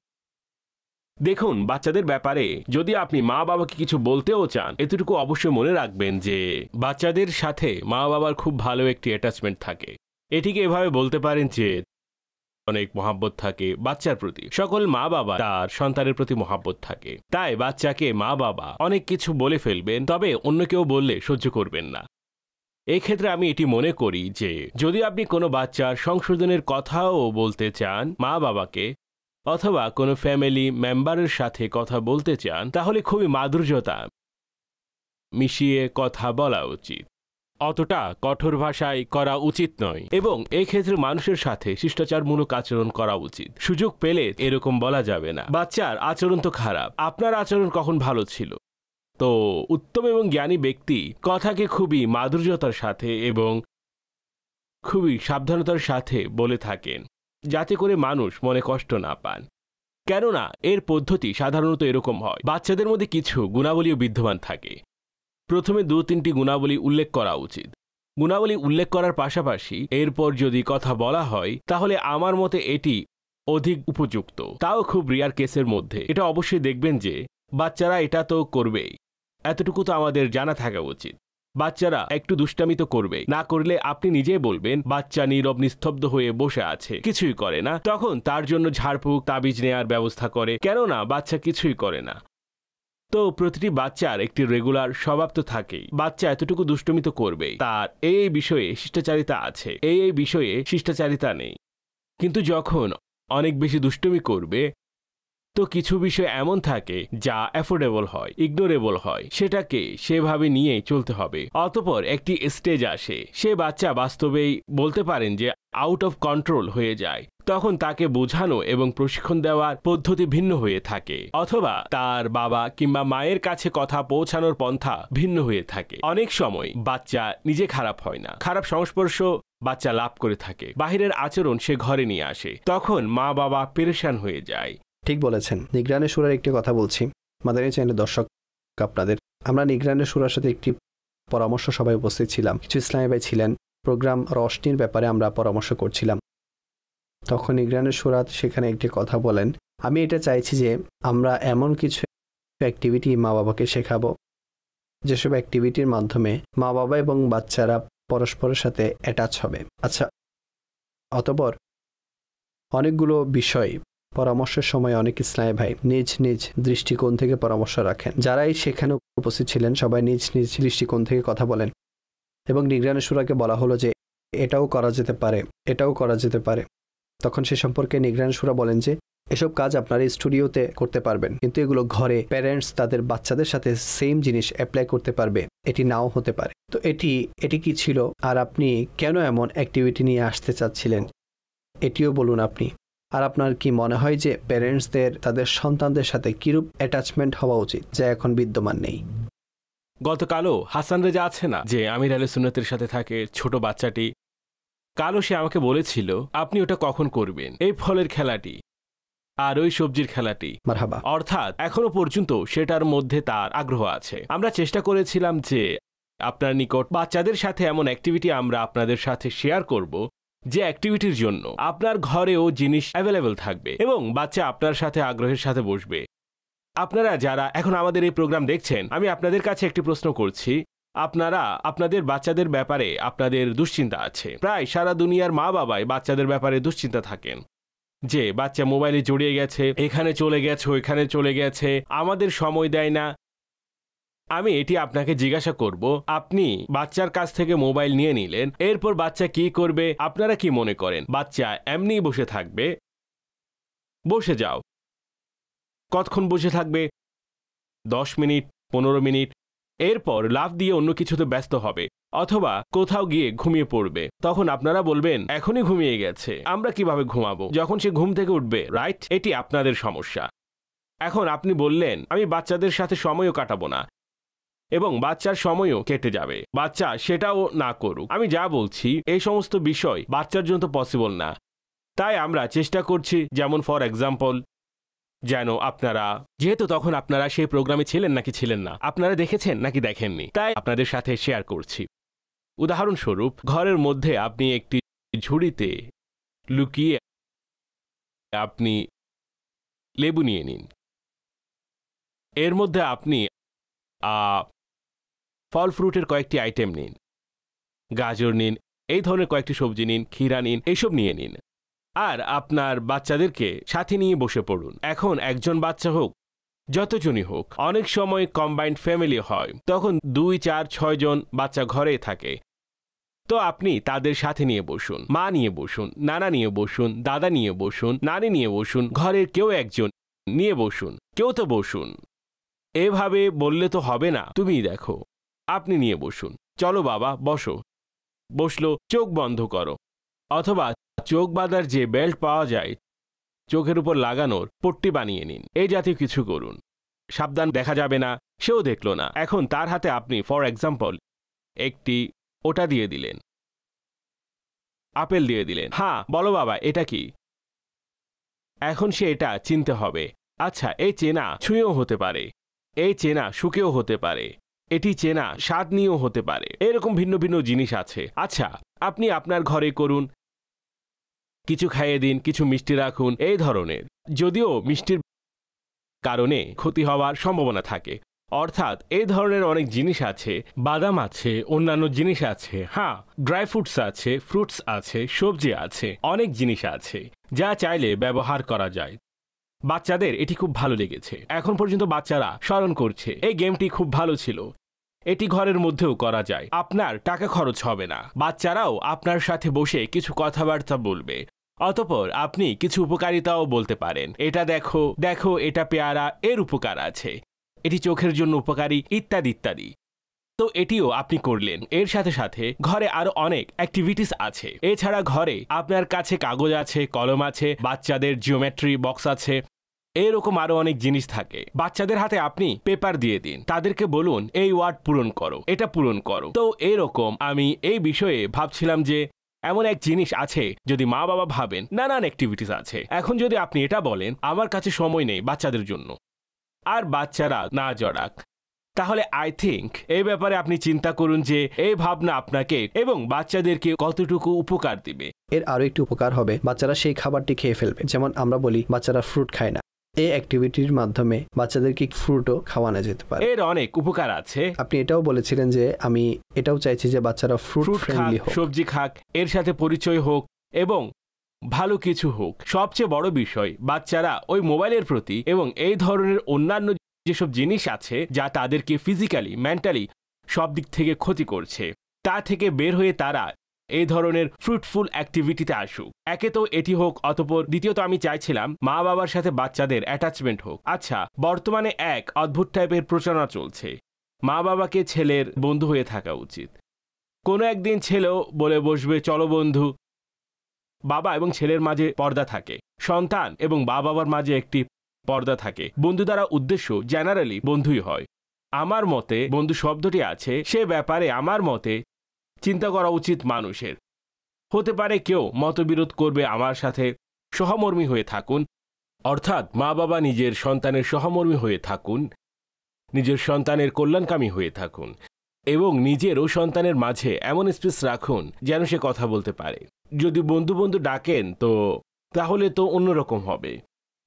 দেখুন, বাচ্চাদের ব্যাপারে যদি আপনি মা বাবাকে কিছু বলতেও চান, এতটুকু অবশ্যই মনে রাখবেন যে বাচ্চাদের সাথে মা বাবার খুব ভালো একটি অ্যাটাচমেন্ট থাকে। এটিকে এভাবে বলতে পারেন যে অনেক মহাব্বত থাকে বাচ্চার প্রতি। সকল মা বাবা তার সন্তানের প্রতি মহাব্বত থাকে, তাই বাচ্চাকে মা বাবা অনেক কিছু বলে ফেলবেন, তবে অন্য কেউ বললে সহ্য করবেন না। এই ক্ষেত্রে আমি এটি মনে করি যে যদি আপনি কোনো বাচ্চার সংশোধনের কথাও বলতে চান মা বাবাকে, অথবা কোনো ফ্যামিলি মেম্বারের সাথে কথা বলতে চান, তাহলে খুবই মাধুর্যতা মিশিয়ে কথা বলা উচিত, অতটা কঠোর ভাষায় করা উচিত নয়। এবং এই ক্ষেত্রে মানুষের সাথে শিষ্টাচারমূলক আচরণ করা উচিত। সুযোগ পেলে এরকম বলা যাবে না বাচ্চার আচরণ তো খারাপ, আপনার আচরণ কখন ভালো ছিল। তো উত্তম এবং জ্ঞানী ব্যক্তি কথাকে খুবই মাধুর্যতার সাথে এবং খুবই সাবধানতার সাথে বলে থাকেন, যাতে করে মানুষ মনে কষ্ট না পান। কেননা এর পদ্ধতি সাধারণত এরকম হয়, বাচ্চাদের মধ্যে কিছু গুণাবলীও বিদ্যমান থাকে। প্রথমে 2-3টি গুণাবলী উল্লেখ করা উচিত। গুণাবলী উল্লেখ করার পাশাপাশি এরপর যদি কথা বলা হয়, তাহলে আমার মতে এটি অধিক উপযুক্ত। তাও খুব রিয়ার কেসের মধ্যে। এটা অবশ্যই দেখবেন যে বাচ্চারা এটা তো করবেই, এতটুকু তো আমাদের জানা থাকা উচিত। বাচ্চারা একটু দুষ্টামি তো করবেই, না করলে আপনি নিজেই বলবেন বাচ্চা নীরব নিস্তব্ধ হয়ে বসে আছে, কিছুই করে না, তখন তার জন্য ঝাড়ফুঁক তাবিজ নেয়ার ব্যবস্থা করে, কেননা বাচ্চা কিছুই করে না। তো প্রতিটি বাচ্চার একটি রেগুলার স্বভাব তো থাকেই, বাচ্চা এতটুকু দুষ্টুমি তো করবেই, তার এই বিষয়ে শিষ্টাচারিতা আছে, এই বিষয়ে শিষ্টাচারিতা নেই। কিন্তু যখন অনেক বেশি দুষ্টুমি করবে, তো কিছু বিষয় এমন থাকে যা অ্যাফোর্ডেবল হয়, ইগনোরেবল হয়, সেটাকে সেভাবে নিয়ে চলতে হবে। অতঃপর একটি স্টেজ আসে, সে বাচ্চা বাস্তবেই বলতে পারেন যে আউট অফ কন্ট্রোল হয়ে যায়, তখন তাকে বোঝানো এবং প্রশিক্ষণ দেওয়ার পদ্ধতি ভিন্ন হয়ে থাকে, অথবা তার বাবা কিংবা মায়ের কাছে কথা পৌঁছানোর পন্থা ভিন্ন হয়ে থাকে। অনেক সময় বাচ্চা নিজে খারাপ হয় না, খারাপ সংস্পর্শ বাচ্চা লাভ করে থাকে, বাহিরের আচরণ সে ঘরে নিয়ে আসে, তখন মা বাবা পেরেশান হয়ে যায়। ঠিক বলেছেন। নিগরানের সুরার একটি কথা বলছি মাদানী চ্যানেলের দর্শক আপনাদের। আমরা নিগরানের সুরার সাথে একটি পরামর্শ সবাই উপস্থিত ছিলাম, কিছু ইসলামী ভাই ছিলেন, প্রোগ্রাম রশনির ব্যাপারে আমরা পরামর্শ করছিলাম। তখন নিগরানের সুরাত সেখানে একটি কথা বলেন, আমি এটা চাইছি যে আমরা এমন কিছু অ্যাক্টিভিটি মা বাবাকে শেখাবো যেসব অ্যাক্টিভিটির মাধ্যমে মা বাবা এবং বাচ্চারা পরস্পরের সাথে অ্যাটাচ হবে। আচ্ছা, অতঃপর অনেকগুলো বিষয় পরামর্শের সময় অনেক ইসলামী ভাই নিজ নিজ দৃষ্টিকোণ থেকে পরামর্শ রাখেন। যারাই সেখানে উপস্থিত ছিলেন সবাই নিজ নিজ দৃষ্টিকোণ থেকে কথা বলেন, এবং নিগরানের সুরাকে বলা হলো যে এটাও করা যেতে পারে, এটাও করা যেতে পারে। তখন সে সম্পর্কে নিগরানের সুরা বলেন যে এসব কাজ আপনারা স্টুডিওতে করতে পারবেন, কিন্তু এগুলো ঘরে প্যারেন্টস তাদের বাচ্চাদের সাথে সেম জিনিস অ্যাপ্লাই করতে পারবে, এটি নাও হতে পারে। তো এটি কি ছিল, আর আপনি কেন এমন অ্যাক্টিভিটি নিয়ে আসতে চাচ্ছিলেন এটিও বলুন আপনি। আর আপনার কি মনে হয় যে প্যারেন্টসদের তাদের সন্তানদের সাথে কিরূপ অ্যাটাচমেন্ট হওয়া উচিত যা এখন বিদ্যমান নেই? গতকালও হাসান রেজা আছে না, যে আমির আলী সুন্নতের সাথে থাকে, ছোট বাচ্চাটি, কালও সে আমাকে বলেছিল আপনি ওটা কখন করবেন, এই ফলের খেলাটি আর ওই সবজির খেলাটি। মারহাবা। অর্থাৎ এখনো পর্যন্ত সেটার মধ্যে তার আগ্রহ আছে। আমরা চেষ্টা করেছিলাম যে আপনার নিকট বাচ্চাদের সাথে এমন অ্যাক্টিভিটি আমরা আপনাদের সাথে শেয়ার করব, যে অ্যাক্টিভিটির জন্য আপনার ঘরেও জিনিস অ্যাভেলেবেল থাকবে এবং বাচ্চা আপনার সাথে আগ্রহের সাথে বসবে। আপনারা যারা এখন আমাদের এই প্রোগ্রাম দেখছেন, আমি আপনাদের কাছে একটি প্রশ্ন করছি, আপনারা আপনাদের বাচ্চাদের ব্যাপারে আপনাদের দুশ্চিন্তা আছে। প্রায় সারা দুনিয়ার মা বাবাই বাচ্চাদের ব্যাপারে দুশ্চিন্তা থাকেন, যে বাচ্চা মোবাইলে জড়িয়ে গেছে, এখানে চলে গেছে, ওইখানে চলে গেছে, আমাদের সময় দেয় না। আমি এটি আপনাকে জিজ্ঞাসা করব, আপনি বাচ্চার কাছ থেকে মোবাইল নিয়ে নিলেন, এরপর বাচ্চা কি করবে আপনারা কি মনে করেন? বাচ্চা এমনি বসে থাকবে? বসে যাও। কতক্ষণ বসে থাকবে? 10 মিনিট, 15 মিনিট, এরপর লাফ দিয়ে অন্য কিছুতে ব্যস্ত হবে অথবা কোথাও গিয়ে ঘুমিয়ে পড়বে। তখন আপনারা বলবেন এখনই ঘুমিয়ে গেছে, আমরা কিভাবে ঘুমাবো যখন সে ঘুম থেকে উঠবে, রাইট? এটি আপনাদের সমস্যা। এখন আপনি বললেন আমি বাচ্চাদের সাথে সময়ও কাটাবো না এবং বাচ্চার সময়ও কেটে যাবে, বাচ্চা সেটাও না করুক। আমি যা বলছি এই সমস্ত বিষয় বাচ্চার জন্য তো পসিবল না। তাই আমরা চেষ্টা করছি, যেমন ফর এক্সাম্পল, যেন আপনারা, যেহেতু তখন আপনারা সেই প্রোগ্রামে ছিলেন নাকি ছিলেন না, আপনারা দেখেছেন নাকি দেখেননি, তাই আপনাদের সাথে শেয়ার করছি। উদাহরণস্বরূপ, ঘরের মধ্যে আপনি একটি ঝুড়িতে লুকিয়ে আপনি লেবু নিয়ে নিন। এর মধ্যে আপনি ফল ফ্রুটের কয়েকটি আইটেম নিন, গাজর নিন, এই ধরনের কয়েকটি সবজি নিন, ক্ষীরা নিন, এইসব নিয়ে নিন। আর আপনার বাচ্চাদেরকে সাথে নিয়ে বসে পড়ুন। এখন একজন বাচ্চা হোক, যতজনই হোক, অনেক সময় কম্বাইন্ড ফ্যামিলি হয়, তখন 2, 4, 6 জন বাচ্চা ঘরেই থাকে। তো আপনি তাদের সাথে নিয়ে বসুন, মা নিয়ে বসুন, নানা নিয়ে বসুন, দাদা নিয়ে বসুন, নানি নিয়ে বসুন, ঘরের কেউ একজন নিয়ে বসুন, কেউ তো বসুন। এভাবে বললে তো হবে না, তুমিই দেখো, আপনি নিয়ে বসুন, চলো বাবা বসো, বসলো, চোখ বন্ধ করো, অথবা চোখ বাঁধার যে বেল্ট পাওয়া যায় চোখের উপর লাগানোর, পট্টি বানিয়ে নিন, এই জাতীয় কিছু করুন। সাবধান, দেখা যাবে না, সেও দেখলো না। এখন তার হাতে আপনি ফর এক্সাম্পল একটি ওটা দিয়ে দিলেন, আপেল দিয়ে দিলেন। হ্যাঁ বলো বাবা এটা কি? এখন সে এটা চিনতে হবে। আচ্ছা, এই চেনা ছুঁয়েও হতে পারে, এই চেনা শুকেও হতে পারে, এটি চেনা স্বাদ নিয়েও হতে পারে, এরকম ভিন্ন ভিন্ন জিনিস আছে। আচ্ছা, আপনি আপনার ঘরে করুন, কিছু খাইয়ে দিন, কিছু মিষ্টি রাখুন, এই ধরনের। যদিও মিষ্টির কারণে ক্ষতি হওয়ার সম্ভাবনা থাকে, অর্থাৎ এই ধরনের অনেক জিনিস আছে, বাদাম আছে, অন্যান্য জিনিস আছে, হ্যাঁ ড্রাই ফ্রুটস আছে, ফ্রুটস আছে, সবজি আছে, অনেক জিনিস আছে যা চাইলে ব্যবহার করা যায়। বাচ্চাদের এটি খুব ভালো লেগেছে, এখন পর্যন্ত বাচ্চারা স্মরণ করছে এই গেমটি খুব ভালো ছিল, এটি ঘরের মধ্যেও করা যায়, আপনার টাকা খরচ হবে না, বাচ্চারাও আপনার সাথে বসে কিছু কথাবার্তা বলবে। অতঃপর আপনি কিছু উপকারিতাও বলতে পারেন, এটা দেখো, দেখো এটা পেয়ারা, এর উপকার আছে, এটি চোখের জন্য উপকারী, ইত্যাদি ইত্যাদি। তো এটিও আপনি করলেন। এর সাথে সাথে ঘরে আরো অনেক অ্যাক্টিভিটিস আছে। এছাড়া ঘরে আপনার কাছে কাগজ আছে, কলম আছে, বাচ্চাদের জিওমেট্রি বক্স আছে, এরকম আরো অনেক জিনিস থাকে। বাচ্চাদের হাতে আপনি পেপার দিয়ে দিন, তাদেরকে বলুন এই ওয়ার্ড পূরণ করো, এটা পূরণ করো। তো এরকম আমি এই বিষয়ে ভাবছিলাম যে এমন এক জিনিস আছে, যদি মা বাবা ভাবেন নানান অ্যাক্টিভিটিস আছে। এখন যদি আপনি এটা বলেন আমার কাছে সময় নেই বাচ্চাদের জন্য, আর বাচ্চারা না জড়াক, তাহলে আই থিঙ্ক এই ব্যাপারে আপনি চিন্তা করুন যে এই ভাবনা আপনাকে এবং বাচ্চাদেরকে কতটুকু উপকার দিবে। এর আরো একটি উপকার হবে, বাচ্চারা সেই খাবারটি খেয়ে ফেলবে। যেমন আমরা বলি বাচ্চারা ফ্রুট খায় না, এই অ্যাক্টিভিটির মাধ্যমে বাচ্চাদেরকে ফ্রুটও খাওয়ানো যেতে পারে। এর অনেক উপকার আছে। আপনি এটাও বলেছিলেন যে আমি এটাও চাইছি যে বাচ্চারা ফ্রুট ফ্রেন্ডলি হোক, সবজি খাক, এর সাথে পরিচয় হোক এবং ভালো কিছু হোক। সবচেয়ে বড় বিষয়, বাচ্চারা ওই মোবাইলের প্রতি এবং এই ধরনের অন্যান্য যেসব জিনিস আছে যা তাদেরকে ফিজিক্যালি, মেন্টালি সব দিক থেকে ক্ষতি করছে, তা থেকে বের হয়ে তারা এই ধরনের ফ্রুটফুল অ্যাক্টিভিটিতে আসুক। একে তো এটি হোক, অতঃপর দ্বিতীয়ত আমি চাইছিলাম মা বাবার সাথে বাচ্চাদের অ্যাটাচমেন্ট হোক। আচ্ছা, বর্তমানে এক অদ্ভুত টাইপের প্রচারণা চলছে, মা বাবাকে ছেলের বন্ধু হয়ে থাকা উচিত। কোনো একদিন ছেলেও বলে বসবে চলো বন্ধু। বাবা এবং ছেলের মাঝে পর্দা থাকে, সন্তান এবং বাবার মাঝে একটি পর্দা থাকে। বন্ধু দ্বারা উদ্দেশ্য জেনারেলি বন্ধুই হয়। আমার মতে বন্ধু শব্দটি আছে, সে ব্যাপারে আমার মতে চিন্তা করা উচিত মানুষের। হতে পারে কেউ মতবিরোধ করবে আমার সাথে, সহমর্মী হয়ে থাকুন, অর্থাৎ মা বাবা নিজের সন্তানের সহমর্মী হয়ে থাকুন, নিজের সন্তানের কল্যাণকামী হয়ে থাকুন এবং নিজের ও সন্তানের মাঝে এমন স্পেস রাখুন যেন সে কথা বলতে পারে। যদি বন্ধু বন্ধু ডাকেন তো তাহলে তো অন্যরকম হবে,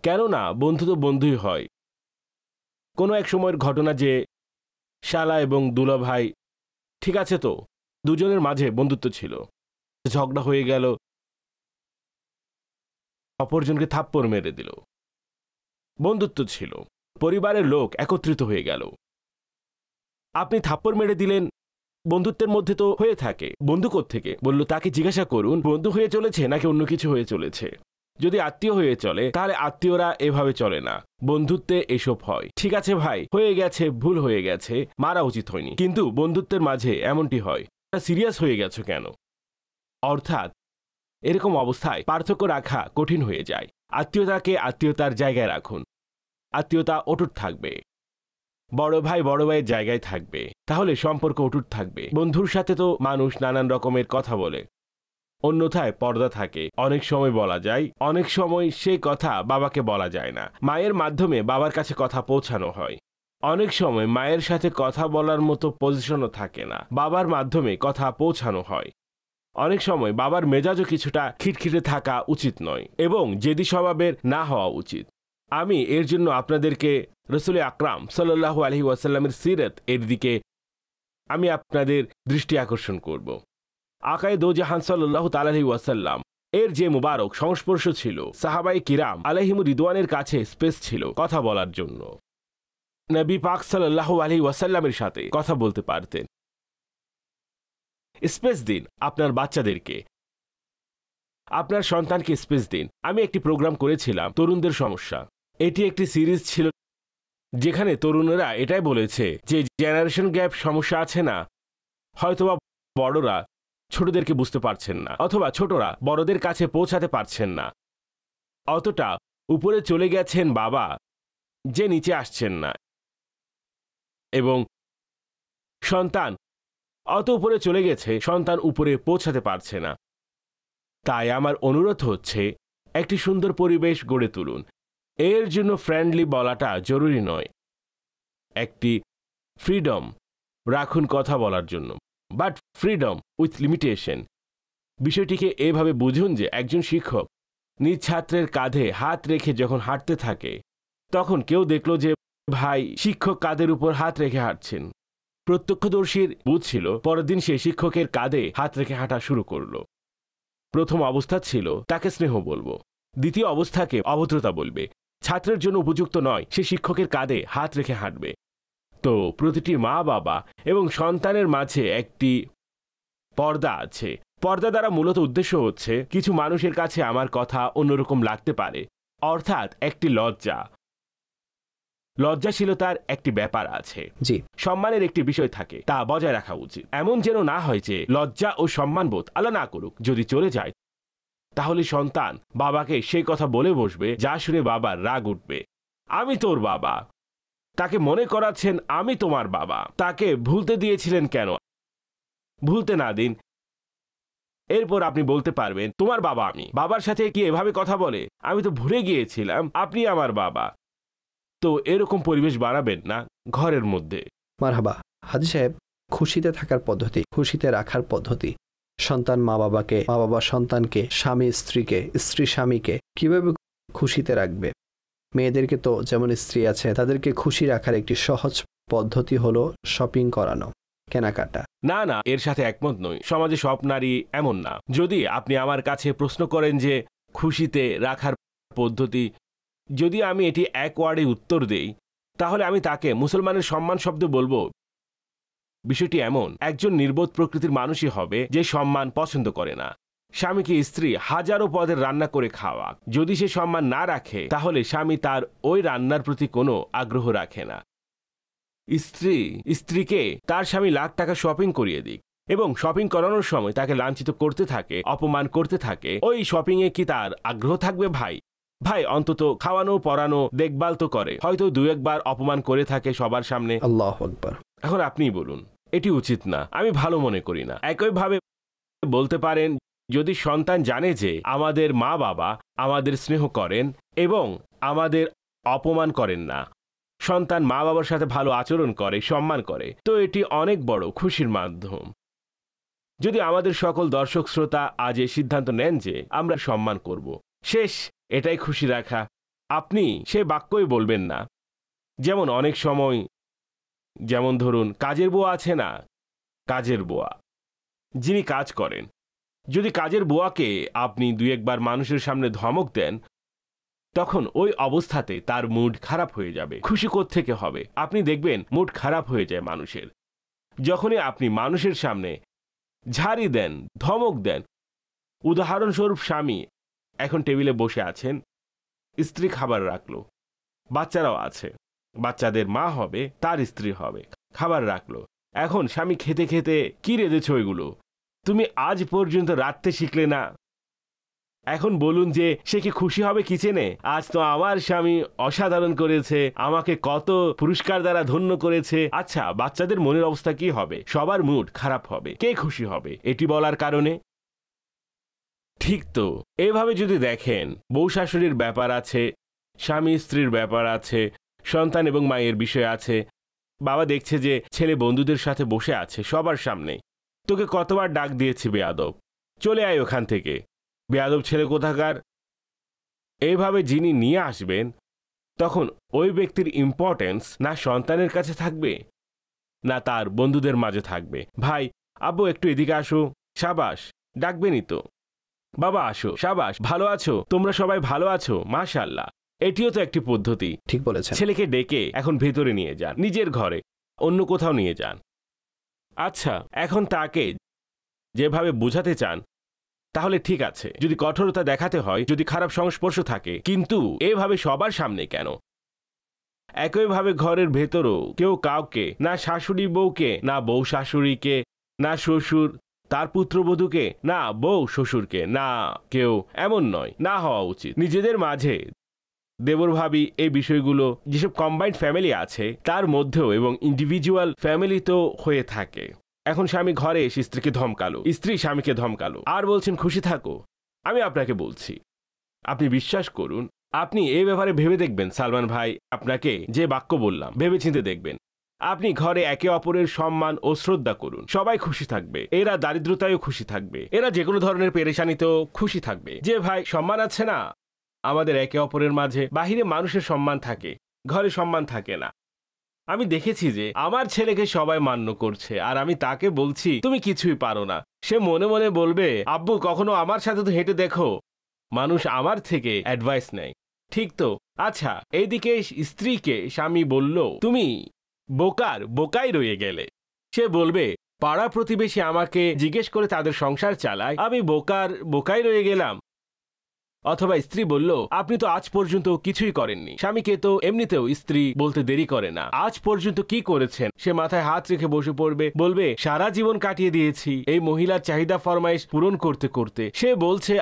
কেননা বন্ধু তো বন্ধুই হয়। কোনো এক সময়ের ঘটনা যে শালা এবং দুলা ভাই, ঠিক আছে, তো দুজনের মাঝে বন্ধুত্ব ছিল, ঝগড়া হয়ে গেল, অপরজনকে থাপ্পড় মেরে দিল। বন্ধুত্ব ছিল, পরিবারের লোক একত্রিত হয়ে গেল, আপনি থাপ্পড় মেরে দিলেন। বন্ধুত্বের মধ্যে তো হয়ে থাকে, বন্ধু কোত্থেকে? বলল তাকে জিজ্ঞাসা করুন বন্ধু হয়ে চলেছে নাকি অন্য কিছু হয়ে চলেছে। যদি আত্মীয় হয়ে চলে তাহলে আত্মীয়রা এভাবে চলে না, বন্ধুত্বে এসব হয়। ঠিক আছে ভাই, হয়ে গেছে, ভুল হয়ে গেছে, মারা উচিত হয়নি, কিন্তু বন্ধুত্বের মাঝে এমনটি হয়, সিরিয়াস হয়ে গেছো কেন? অর্থাৎ এরকম অবস্থায় পার্থক্য রাখা কঠিন হয়ে যায়। আত্মীয়তাকে আত্মীয়তার জায়গায় রাখুন, আত্মীয়তা অটুট থাকবে। বড় ভাই বড় ভাইয়ের জায়গায় থাকবে, তাহলে সম্পর্ক অটুট থাকবে। বন্ধুর সাথে তো মানুষ নানান রকমের কথা বলে, অন্যথায় পর্দা থাকে। অনেক সময় বলা যায়, অনেক সময় সেই কথা বাবাকে বলা যায় না। মায়ের মাধ্যমে বাবার কাছে কথা পৌঁছানো হয়। অনেক সময় মায়ের সাথে কথা বলার মতো পজিশনও থাকে না, বাবার মাধ্যমে কথা পৌঁছানো হয়। অনেক সময় বাবার মেজাজও কিছুটা খিটখিটে থাকা উচিত নয় এবং জেদি স্বভাবের না হওয়া উচিত। আমি এর জন্য আপনাদেরকে রাসূল আকরাম সাল্লাল্লাহু আলাইহি ওয়াসাল্লামের সিরাত এর দিকে আমি আপনাদের দৃষ্টি আকর্ষণ করব। আকায়ে দো জাহান সাল্লাল্লাহু তাআলা আলাইহি ওয়াসাল্লাম এর যে মুবারক সংস্পর্শ ছিল, সাহাবায়ে কিরাম আলাইহিমুর রিদওয়ানের কাছে স্পেস ছিল কথা বলার জন্য। নবী পাক সাল্লাল্লাহু আলাইহি ওয়াসাল্লামের সাথে কথা বলতে পারতেন। স্পেস দিন আপনার বাচ্চাদেরকে, আপনার সন্তানকে স্পেস দিন। আমি একটি প্রোগ্রাম করেছিলাম তরুণদের সমস্যা। এটি একটি সিরিজ ছিল যেখানে তরুণেরা এটাই বলেছে যে জেনারেশন গ্যাপ সমস্যা আছে না, হয়তোবা বড়রা ছোটদেরকে বুঝতে পারছেন না, অথবা ছোটরা বড়দের কাছে পৌঁছাতে পারছেন না, অতটা উপরে চলে গেছেন বাবা যে নিচে আসছেন না, এবং সন্তান অত উপরে চলে গেছে সন্তান উপরে পৌঁছাতে পারছে না। তাই আমার অনুরোধ হচ্ছে একটি সুন্দর পরিবেশ গড়ে তুলুন। এর জন্য ফ্রেন্ডলি বলাটা জরুরি নয়, একটি ফ্রিডম রাখুন কথা বলার জন্য, বাট ফ্রিডম উইথ লিমিটেশন। বিষয়টিকে এভাবে বুঝুন যে একজন শিক্ষক নিজ ছাত্রের কাঁধে হাত রেখে যখন হাঁটতে থাকে, তখন কেউ দেখল যে ভাই শিক্ষক কাঁধের উপর হাত রেখে হাঁটছেন। প্রত্যক্ষদর্শীর বুঝ ছিল, পরের দিন সে শিক্ষকের কাঁধে হাত রেখে হাঁটা শুরু করলো। প্রথম অবস্থা ছিল তাকে স্নেহ বলবো, দ্বিতীয় অবস্থাকে অভদ্রতা বলবে। ছাত্রের জন্য উপযুক্ত নয় সে শিক্ষকের কাঁধে হাত রেখে হাঁটবে। তো প্রতিটি মা বাবা এবং সন্তানের মাঝে একটি পর্দা আছে। পর্দা দ্বারা মূলত উদ্দেশ্য হচ্ছে কিছু মানুষের কাছে আমার কথা অন্যরকম লাগতে পারে, অর্থাৎ একটি লজ্জাশীলতার একটি ব্যাপার আছে। জি, সম্মানের একটি বিষয় থাকে, তা বজায় রাখা উচিত। এমন যেন না হয় যে লজ্জা ও সম্মানবোধ আল্লাহ না করুক যদি চলে যায়, তাহলে সন্তান বাবাকে সেই কথা বলে বসবে যা শুনে বাবার রাগ উঠবে। আমি তোর বাবা, তাকে মনে করাচ্ছেন আমি তোমার বাবা। তাকে ভুলতে দিয়েছিলেন কেন? ভুলতে না দিন। এরপর আপনি বলতে পারবেন তোমার বাবা আমি। বাবার সাথে কি এভাবে কথা বলে? আমি তো ভুলে গিয়েছিলাম আপনি আমার বাবা। তো এরকম পরিবেশ বানাবেন না ঘরের মধ্যে। মারহাবা। হাজী সাহেব, খুশিতে থাকার পদ্ধতি, খুশিতে রাখার পদ্ধতি, সন্তান মা বাবাকে, মা বাবা সন্তানকে, স্বামী স্ত্রীকে, স্ত্রী স্বামীকে কিভাবে খুশিতে রাখবে? মেয়েদেরকে তো যেমন স্ত্রী আছে তাদেরকে খুশি রাখার একটি সহজ পদ্ধতি হলো শপিং করানো, কেনাকাটা। না না, এর সাথে একমত নই। সমাজে সব নারী এমন না। যদি আপনি আমার কাছে প্রশ্ন করেন যে খুশিতে রাখার পদ্ধতি, যদি আমি এটি এক ওয়ার্ডে উত্তর দেই, তাহলে আমি তাকে মুসলমানের সম্মান শব্দ বলবো। বিষয়টি এমন, একজন নির্বোধ প্রকৃতির মানুষই হবে যে সম্মান পছন্দ করে না। স্বামীকে স্ত্রী হাজারো পদের রান্না করে খাওয়া, যদি সে সম্মান না রাখে তাহলে স্বামী তার ওই রান্নার প্রতি কোনো আগ্রহ রাখে না। স্ত্রীকে তার স্বামী লাখ টাকা শপিং করিয়ে দিক এবং শপিং করানোর সময় তাকে লাঞ্ছিত করতে থাকে, অপমান করতে থাকে, ওই শপিংয়ে কি তার আগ্রহ থাকবে? ভাই অন্তত খাওয়ানো পরানো দেখভাল তো করে, হয়তো দু একবার অপমান করে থাকে সবার সামনে। আল্লাহু আকবার। এখন আপনিই বলুন, এটি উচিত না? আমি ভালো মনে করি না। একইভাবে বলতে পারেন, যদি সন্তান জানে যে আমাদের মা বাবা আমাদের স্নেহ করেন এবং আমাদের অপমান করেন না, সন্তান মা বাবার সাথে ভালো আচরণ করে, সম্মান করে, তো এটি অনেক বড় খুশির মাধ্যম। যদি আমাদের সকল দর্শক শ্রোতা আজ এই সিদ্ধান্ত নেন যে আমরা সম্মান করব, শেষ, এটাই খুশি রাখা। আপনি সে বাক্যই বলবেন না। যেমন অনেক সময়, যেমন ধরুন কাজের বুয়া আছে না, কাজের বুয়া যিনি কাজ করেন, যদি কাজের বুয়াকে আপনি দুই একবার মানুষের সামনে ধমক দেন, তখন ওই অবস্থাতে তার মুড খারাপ হয়ে যাবে। খুশি কোত্থেকে হবে? আপনি দেখবেন মুড খারাপ হয়ে যায় মানুষের যখনই আপনি মানুষের সামনে ঝাড়ি দেন, ধমক দেন। উদাহরণস্বরূপ স্বামী এখন টেবিলে বসে আছেন, স্ত্রী খাবার রাখলো, বাচ্চারাও আছে, বাচ্চাদের মা হবে, তার স্ত্রী হবে, খাবার রাখলো। এখন স্বামী খেতে খেতে কি রেঁধেছ এগুলো? তুমি আজ পর্যন্ত রাঁধতে শিখলে না। এখন বলুন যে সে কি খুশি হবে কিচেনে? আজ তো আমার স্বামী অসাধারণ করেছে, আমাকে কত পুরস্কার দ্বারা ধন্য করেছে। আচ্ছা, বাচ্চাদের মনের অবস্থা কি হবে? সবার মুড খারাপ হবে। কে খুশি হবে এটি বলার কারণে? ঠিক তো, এভাবে যদি দেখেন, বউ শাশুড়ির ব্যাপার আছে, স্বামী স্ত্রীর ব্যাপার আছে, সন্তান এবং মায়ের বিষয় আছে। বাবা দেখছে যে ছেলে বন্ধুদের সাথে বসে আছে সবার সামনে, তোকে কতবার ডাক দিয়েছি বেয়াদব, চলে আয় ওখান থেকে, বেয়াদব ছেলে কোথাকার। এইভাবে যিনি নিয়ে আসবেন, তখন ওই ব্যক্তির ইম্পর্টেন্স না সন্তানের কাছে থাকবে, না তার বন্ধুদের মাঝে থাকবে। ভাই, আব্বু একটু এদিকে আসো, সাবাস, ডাকবেনই তো। বাবা আসো, সাবাস, ভালো আছো? তোমরা সবাই ভালো আছো? মাশাআল্লাহ। এটিও তো একটি পদ্ধতি। ঠিক বলেছেন। ছেলেকে ডেকে এখন ভেতরে নিয়ে যান, নিজের ঘরে, অন্য কোথাও নিয়ে যান। আচ্ছা, এখন তাকে যেভাবে বোঝাতে চান তাহলে ঠিক আছে, যদি কঠোরতা দেখাতে হয়, যদি খারাপ সংস্পর্শ থাকে, কিন্তু এভাবে সবার সামনে কেন? একইভাবে ঘরের ভেতরও কেউ কাউকে, না শাশুড়ি বউকে, না বউ শাশুড়িকে, না শ্বশুর তার পুত্রবধূকে, না বউ শ্বশুরকে, না কেউ, এমন নয়, না হওয়া উচিত। নিজেদের মাঝে দেবর ভাবি এই বিষয়গুলো, যেসব কম্বাইন্ড ফ্যামিলি আছে তার মধ্যেও, এবং ইন্ডিভিজুয়াল ফ্যামিলি তো হয়ে থাকে। এখন স্বামী ঘরে এসে স্ত্রীকে ধমকালো, স্ত্রী স্বামীকে ধমকালো, আর বলছেন খুশি থাকো। আমি আপনাকে বলছি, আপনি বিশ্বাস করুন, আপনি এই ব্যাপারে ভেবে দেখবেন সালমান ভাই, আপনাকে যে বাক্য বললাম ভেবেচিন্তে দেখবেন। আপনি ঘরে একে অপরের সম্মান ও শ্রদ্ধা করুন, সবাই খুশি থাকবে। এরা দারিদ্রতায়ও খুশি থাকবে, এরা যে কোনো ধরনের পেরেশানিতেও খুশি থাকবে। যে ভাই সম্মান আছে না আমাদের একে অপরের মাঝে, বাহিরে মানুষের সম্মান থাকে, ঘরে সম্মান থাকে না। আমি দেখেছি যে আমার ছেলেকে সবাই মান্য করছে, আর আমি তাকে বলছি তুমি কিছুই পারো না। সে মনে মনে বলবে, আব্বু কখনো আমার সাথে তো হেঁটে দেখো। মানুষ আমার থেকে অ্যাডভাইস নেয়, ঠিক তো? আচ্ছা, এইদিকে স্ত্রীকে স্বামী বলল, তুমি বোকাই রয়ে গেলে। সে বলবে, পাড়া প্রতিবেশী আমাকে জিজ্ঞেস করে তাদের সংসার চালায়, আমি বোকাই রয়ে গেলাম। অথবা স্ত্রী বলল, আপনি তো আজ পর্যন্ত কিছুই করেননি। স্বামীকে তো এমনিতেও স্ত্রী বলতে দেরি করে না, আজ পর্যন্ত কি করেছেন? সে মাথায় হাত রেখে বসে পড়বে, বলবে সারা জীবন কাটিয়ে দিয়েছি এই মহিলার চাহিদা ফরমাইশ পূরণ করতে করতে। সে বলছে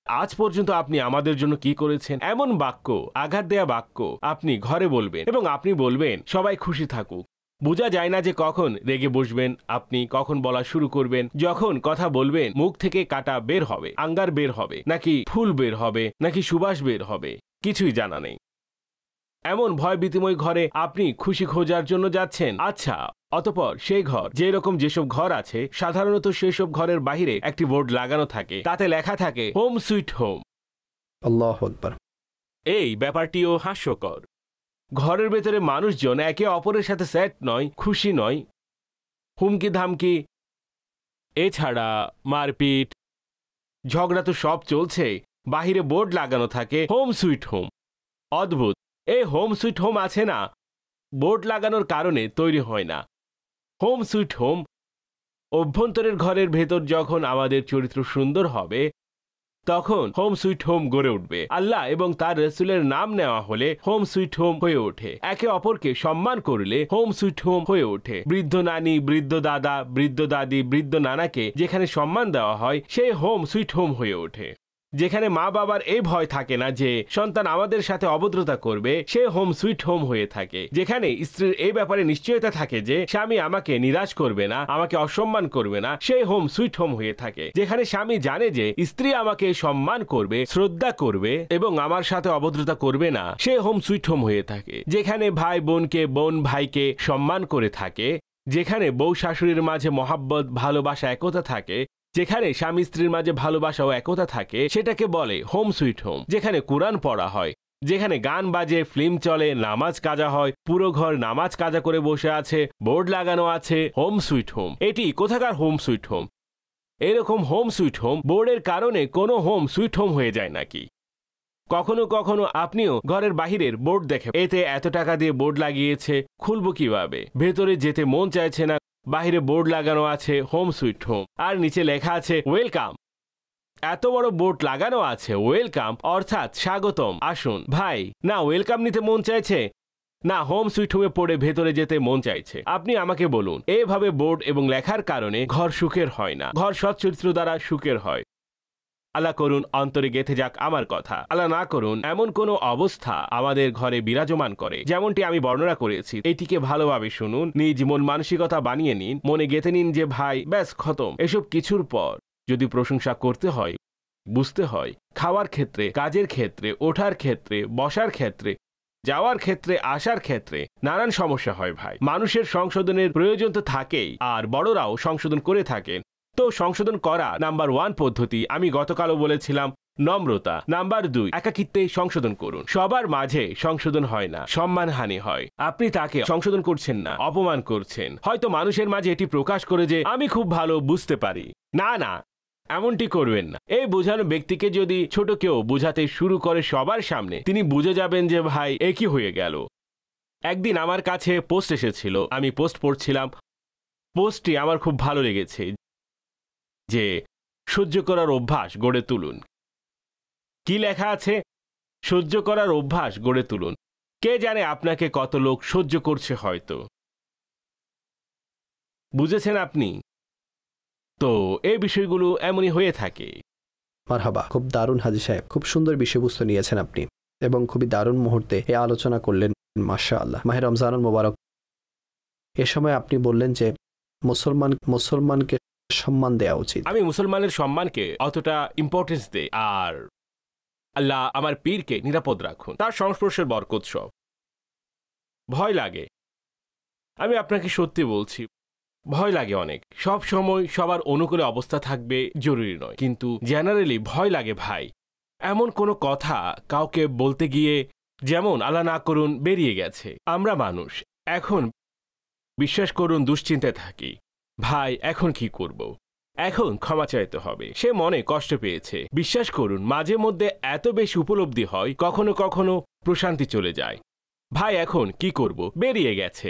আজ পর্যন্ত আপনি আমাদের জন্য কি করেছেন? এমন বাক্য, আঘাত দেয়া বাক্য আপনি ঘরে বলবেন, এবং আপনি বলবেন সবাই খুশি থাকুক। বোঝা যায় না যে কখন রেগে বসবেন আপনি, কখন বলা শুরু করবেন। যখন কথা বলবেন মুখ থেকে কাটা বের হবে, আঙ্গার বের হবে, নাকি ফুল বের হবে, নাকি সুবাস বের হবে, কিছুই জানা নেই। এমন ভয় ভীতিময় ঘরে আপনি খুশি খোঁজার জন্য যাচ্ছেন। আচ্ছা, অতঃপর সেই ঘর, যেসব ঘর আছে, সাধারণত সেসব ঘরের বাহিরে একটি বোর্ড লাগানো থাকে, তাতে লেখা থাকে হোম সুইট হোম। আল্লাহু আকবার। এই ব্যাপারটিও হাস্যকর। ঘরের ভেতরে মানুষজন একে অপরের সাথে সেট নয়, খুশি নয়, হুমকি ধামকি, এছাড়া মারপিট, ঝগড়া তো সব চলছে। বাহিরে বোর্ড লাগানো থাকে হোম সুইট হোম। অদ্ভুত, এই হোম সুইট হোম আছে না, বোর্ড লাগানোর কারণে তৈরি হয় না। হোম সুইট হোম, অভ্যন্তরের ঘরের ভেতর যখন আমাদের চরিত্র সুন্দর হবে, তখন হোম সুইট হোম গড়ে উঠবে। আল্লাহ এবং তার রাসূলের নাম নেওয়া হলে হোম সুইট হোম হয়ে ওঠে। একে অপরকে সম্মান করলে হোম সুইট হোম হয়ে ওঠে। বৃদ্ধ নানি, বৃদ্ধ দাদা, বৃদ্ধ দাদি, বৃদ্ধ নানাকে যেখানে সম্মান দেওয়া হয়, সেই হোম সুইট হোম হয়ে ওঠে। যেখানে মা বাবার এই ভয় থাকে না যে সন্তান আমাদের সাথে অভদ্রতা করবে, সে হোম সুইট হোম হয়ে থাকে। যেখানে স্ত্রীর এই ব্যাপারে নিশ্চয়তা থাকে যে স্বামী আমাকে নিরাশ করবে না, আমাকে অসম্মান করবে না, সেই হোম সুইট হোম হয়ে থাকে। যেখানে স্বামী জানে যে স্ত্রী আমাকে সম্মান করবে, শ্রদ্ধা করবে এবং আমার সাথে অভদ্রতা করবে না, সে হোম সুইট হোম হয়ে থাকে। যেখানে ভাই বোনকে, বোন ভাইকে সম্মান করে থাকে, যেখানে বউ শাশুড়ির মাঝে মহাব্বত, ভালোবাসা, একতা থাকে, যেখানে স্বামী স্ত্রীর মাঝে ভালোবাসা ও একতা থাকে, সেটাকে বলে হোম সুইট হোম। যেখানে কোরআন পড়া হয়, যেখানে গান বাজে, ফিল্ম চলে, নামাজ কাজা হয়, পুরো ঘর নামাজ কাজা করে বসে আছে, বোর্ড লাগানো আছে, হোম সুইট হোম। এটি কোথাকার হোম সুইট হোম? এরকম হোম সুইট হোম বোর্ডের কারণে কোনো হোম সুইট হোম হয়ে যায় নাকি? কখনো কখনো আপনিও ঘরের বাহিরের বোর্ড দেখে, এতে এত টাকা দিয়ে বোর্ড লাগিয়েছে, খুলবো কিভাবে? ভেতরে যেতে মন চাইছে না, বাহিরে বোর্ড লাগানো আছে হোম সুইট হোম, আর নিচে লেখা আছে ওয়েলকাম। এত বড় বোর্ড লাগানো আছে ওয়েলকাম অর্থাৎ স্বাগতম, আসুন। ভাই না ওয়েলকাম নিতে মন চাইছে, না হোম সুইট হোমে পড়ে ভেতরে যেতে মন চাইছে। আপনি আমাকে বলুন, এভাবে বোর্ড এবং লেখার কারণে ঘর সুখের হয় না, ঘর সচ্চরিত্র দ্বারা সুখের হয়। আল্লাহ করুন অন্তরে গেঁথে যাক আমার কথা। আল্লাহ না করুন এমন কোনো অবস্থা আমাদের ঘরে বিরাজমান করে যেমনটি আমি বর্ণনা করেছি। এটিকে ভালোভাবে শুনুন, নিজ মন মানসিকতা বানিয়ে নিন, মনে গেঁথে নিন যে ভাই ব্যাস খতম। এসব কিছুর পর যদি প্রশংসা করতে হয়, বুঝতে হয়, খাওয়ার ক্ষেত্রে, কাজের ক্ষেত্রে, ওঠার ক্ষেত্রে, বসার ক্ষেত্রে, যাওয়ার ক্ষেত্রে, আসার ক্ষেত্রে নানান সমস্যা হয় ভাই। মানুষের সংশোধনের প্রয়োজন তো থাকেই, আর বড়রাও সংশোধন করে থাকেন। তো সংশোধন করা নাম্বার 1 পদ্ধতি আমি গতকালও বলেছিলাম নম্রতা। নাম্বার 2 একাকিত্বে সংশোধন করুন। সবার মাঝে সংশোধন হয় না, সম্মানহানি হয়। আপনি তাকে সংশোধন করছেন না, অপমান করছেন। হয়তো মানুষের মাঝে এটি প্রকাশ করে যে আমি খুব ভালো বুঝতে পারি। না না, এমনটি করবেন না। এই বোঝানো ব্যক্তিকে যদি ছোট কেউ বোঝাতে শুরু করে সবার সামনে, তিনি বুঝে যাবেন যে ভাই একই হয়ে গেল। একদিন আমার কাছে পোস্ট এসেছিল, আমি পোস্ট পড়ছিলাম। পোস্টটি আমার খুব ভালো লেগেছে যে সহ্য করার অভ্যাস গড়ে তুলুন। কি লেখা আছে? সহ্য করার অভ্যাস গড়ে তুলুন। কে জানে আপনাকে কত লোক সহ্য করছে হয়তো। বুঝেছেন আপনি? তো এই বিষয়গুলো এমনই হয়ে থাকে। মারহাবা, খুব দারুণ হাজী সাহেব, খুব সুন্দর বিষয়বস্তু নিয়েছেন আপনি এবং খুবই দারুণ মুহূর্তে এই আলোচনা করলেন। মাশাআল্লাহ। মাহে রমজানুল মোবারক, এ সময় আপনি বললেন যে মুসলমানকে সম্মান দেওয়া উচিত। আমি মুসলমানের সম্মানকে অতটা ইম্পর্টেন্স দেই, আর আল্লাহ আমার পীরকে নিরাপদ রাখুন, তার সংস্পর্শের বরকত সব। ভয় লাগে, আমি আপনাকে সত্যি বলছি, ভয় লাগে অনেক। সব সময় সবার অনুকূলে অবস্থা থাকবে জরুরি নয়, কিন্তু জেনারেলি ভয় লাগে ভাই। এমন কোনো কথা কাউকে বলতে গিয়ে যেমন আল্লাহ না করুন বেরিয়ে গেছে। আমরা মানুষ, এখন বিশ্বাস করুন দুশ্চিন্তায় থাকি। ভাই এখন কি করব? এখন ক্ষমা চাইতে হবে। সে মনে কষ্ট পেয়েছে, বিশ্বাস করুন মাঝে মধ্যে এত বেশি উপলব্ধি হয়, কখনো কখনো প্রশান্তি চলে যায়। ভাই এখন কি করব? বেরিয়ে গেছে।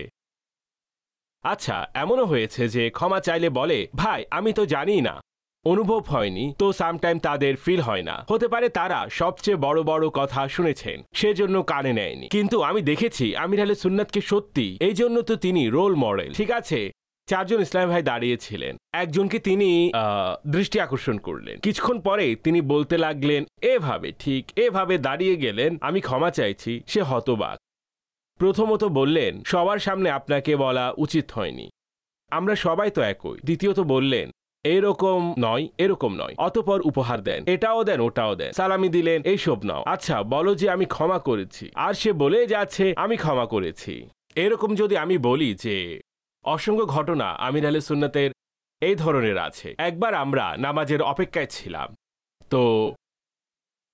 আচ্ছা, এমনও হয়েছে যে ক্ষমা চাইলে বলে ভাই আমি তো জানি না, অনুভব হয়নি, তো সামটাইম তাদের ফিল হয় না। হতে পারে তারা সবচেয়ে বড় বড় কথা শুনেছেন, সেজন্য কানে নেয়নি। কিন্তু আমি দেখেছি আমির আহলে সুন্নাতকে সত্যি, এই জন্য তো তিনি রোল মডেল। ঠিক আছে, 4 জন ইসলাম ভাই দাঁড়িয়েছিলেন, একজনকে তিনি দৃষ্টি আকর্ষণ করলেন। কিছুক্ষণ পরে তিনি বলতে লাগলেন এভাবে, ঠিক এভাবে দাঁড়িয়ে গেলেন, আমি ক্ষমা চাইছি। সে হতবাক। প্রথমত বললেন সবার সামনে আপনাকে বলা উচিত হয়নি, আমরা সবাই তো একই। দ্বিতীয়ত বললেন এরকম নয়, এরকম নয়। অতঃপর উপহার দেন, এটাও দেন ওটাও দেন, সালামি দিলেন, এইসব নাও। আচ্ছা বলো যে আমি ক্ষমা করেছি, আর সে বলে যাচ্ছে আমি ক্ষমা করেছি। এরকম যদি আমি বলি যে অসংখ্য ঘটনা আমির আহলে সুন্নাতের এই ধরনের আছে। একবার আমরা নামাজের অপেক্ষায় ছিলাম, তো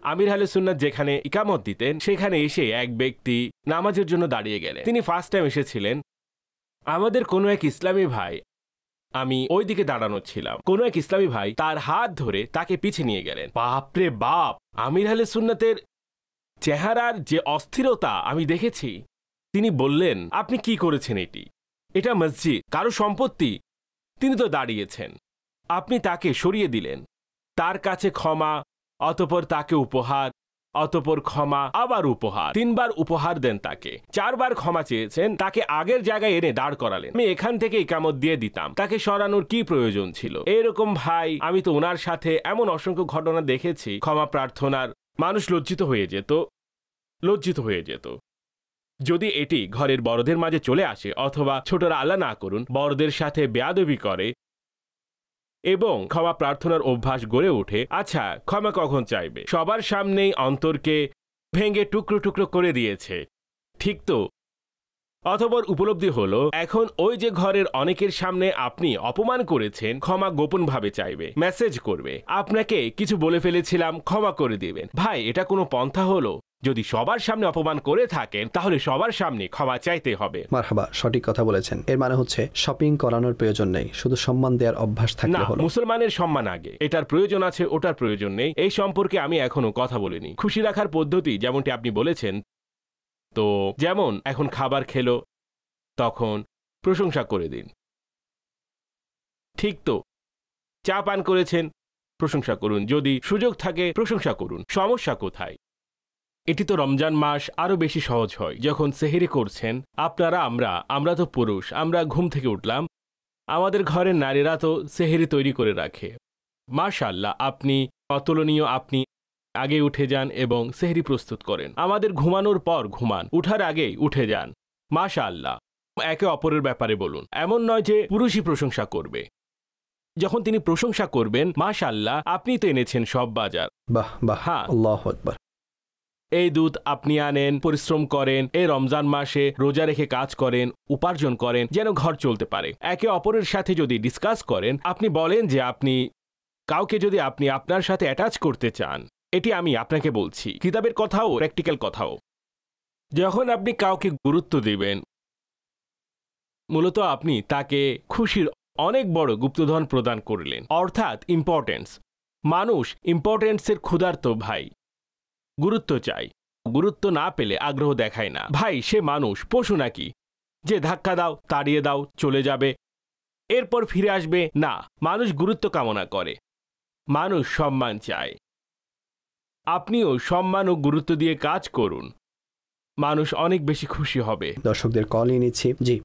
আমির আহলে সুন্নাত যেখানে ইকামত দিতেন সেখানে এসে এক ব্যক্তি নামাজের জন্য দাঁড়িয়ে গেলেন। তিনি ফার্স্ট টাইম এসেছিলেন। আমাদের কোনো এক ইসলামী ভাই, আমি ওই দিকে দাঁড়ানো ছিলাম, কোনো এক ইসলামী ভাই তার হাত ধরে তাকে পিছে নিয়ে গেলেন। বাপরে বাপ, আমির আহলে সুন্নাতের চেহারার যে অস্থিরতা আমি দেখেছি। তিনি বললেন আপনি কি করেছেন? এটা মসজিদ, কারো সম্পত্তি। তিনি তো দাঁড়িয়েছেন, আপনি তাকে সরিয়ে দিলেন। তার কাছে ক্ষমা, অতঃপর তাকে উপহার, অতঃপর ক্ষমা, আবার উপহার। 3 বার উপহার দেন তাকে। 4 বার ক্ষমা চেয়েছেন, তাকে আগের জায়গায় এনে দাঁড় করালেন। আমি এখান থেকে ইকামত দিয়ে দিতাম, তাকে সরানোর কি প্রয়োজন ছিল? এরকম ভাই আমি তো ওনার সাথে এমন অসংখ্য ঘটনা দেখেছি। ক্ষমা প্রার্থনার মানুষ লজ্জিত হয়ে যেত। যদি এটি ঘরের বড়দের মাঝে চলে আসে, অথবা ছোটরা আল্লাহ না করুন বড়দের সাথে বেয়াদবি করে এবং ক্ষমা প্রার্থনার অভ্যাস গড়ে ওঠে, আচ্ছা ক্ষমা কখন চাইবে? সবার সামনেই অন্তরকে ভেঙে টুকরো টুকরো করে দিয়েছে, ঠিক তো? অতঃপর উপলব্ধি হলো এখন ওই যে ঘরের অনেকের সামনে আপনি অপমান করেছেন, ক্ষমা গোপনভাবে চাইবে, মেসেজ করবে আপনাকে কিছু বলে ফেলেছিলাম, ক্ষমা করে দিবেন। ভাই এটা কোনো পন্থা হলো? যদি সবার সামনে অপমান করে থাকেন তাহলে সবার সামনে ক্ষমা চাইতে হবে। মারহাবা, সঠিক কথা বলেছেন। এর মানে হচ্ছে শপিং করানোর প্রয়োজন নেই, শুধু সম্মান দেওয়ার অভ্যাস থাকলে হলো। মুসলমানের সম্মান আগে, এটার প্রয়োজন আছে ওটার প্রয়োজন নেই, এই সম্পর্কে আমি এখনো কথা বলিনি। খুশি রাখার পদ্ধতি যেমনটি আপনি বলেছেন, তো যেমন এখন খাবার খেলো তখন প্রশংসা করে দিন, ঠিক তো? চা পান করেছেন, প্রশংসা করুন, যদি সুযোগ থাকে প্রশংসা করুন। সমস্যা কোথায়? এটি তো রমজান মাস, আরো বেশি সহজ হয় যখন সেহরি করছেন আপনারা। আমরা তো পুরুষ, আমরা ঘুম থেকে উঠলাম, আমাদের ঘরের নারীরা তো সেহরি তৈরি করে রাখে। মাশাআল্লাহ, আপনি অতুলনীয়। আপনি আগে উঠে যান এবং সেহরি প্রস্তুত করেন। আমাদের ঘুমানোর পর ঘুমান, উঠার আগেই উঠে যান। মাশাআল্লাহ, একে অপরের ব্যাপারে বলুন। এমন নয় যে পুরুষই প্রশংসা করবে। যখন তিনি প্রশংসা করবেন, মাশাআল্লাহ, আপনি তো এনেছেন সব বাজার। বাহ বাহ, হ্যাঁ, আল্লাহু আকবার। এই দুধ আপনি আনেন, পরিশ্রম করেন, এই রমজান মাসে রোজা রেখে কাজ করেন, উপার্জন করেন যেন ঘর চলতে পারে। একে অপরের সাথে যদি ডিসকাস করেন, আপনি বলেন যে আপনি কাউকে যদি আপনি আপনার সাথে অ্যাটাচ করতে চান, এটি আমি আপনাকে বলছি, কিতাবের কথাও, প্র্যাকটিক্যাল কথাও। যখন আপনি কাউকে গুরুত্ব দিবেন, মূলত আপনি তাকে খুশির অনেক বড় গুপ্তধন প্রদান করলেন, অর্থাৎ ইম্পর্টেন্স। মানুষ ইম্পর্টেন্সের ক্ষুধার্ত ভাই, গুরুত্ব চাই। গুরুত্ব না পেলে আগ্রহ দেখায় না। ভাই, সে মানুষ, পশু নাকি যে ধাক্কা দাও, তাড়িয়ে দাও, চলে যাবে, এরপর ফিরে আসবে? না, মানুষ গুরুত্ব কামনা করে, মানুষ সম্মান চায়। আপনিও সম্মান ও গুরুত্ব দিয়ে কাজ করুন, মানুষ অনেক বেশি খুশি হবে। দর্শকদের কল নিচ্ছি। জি,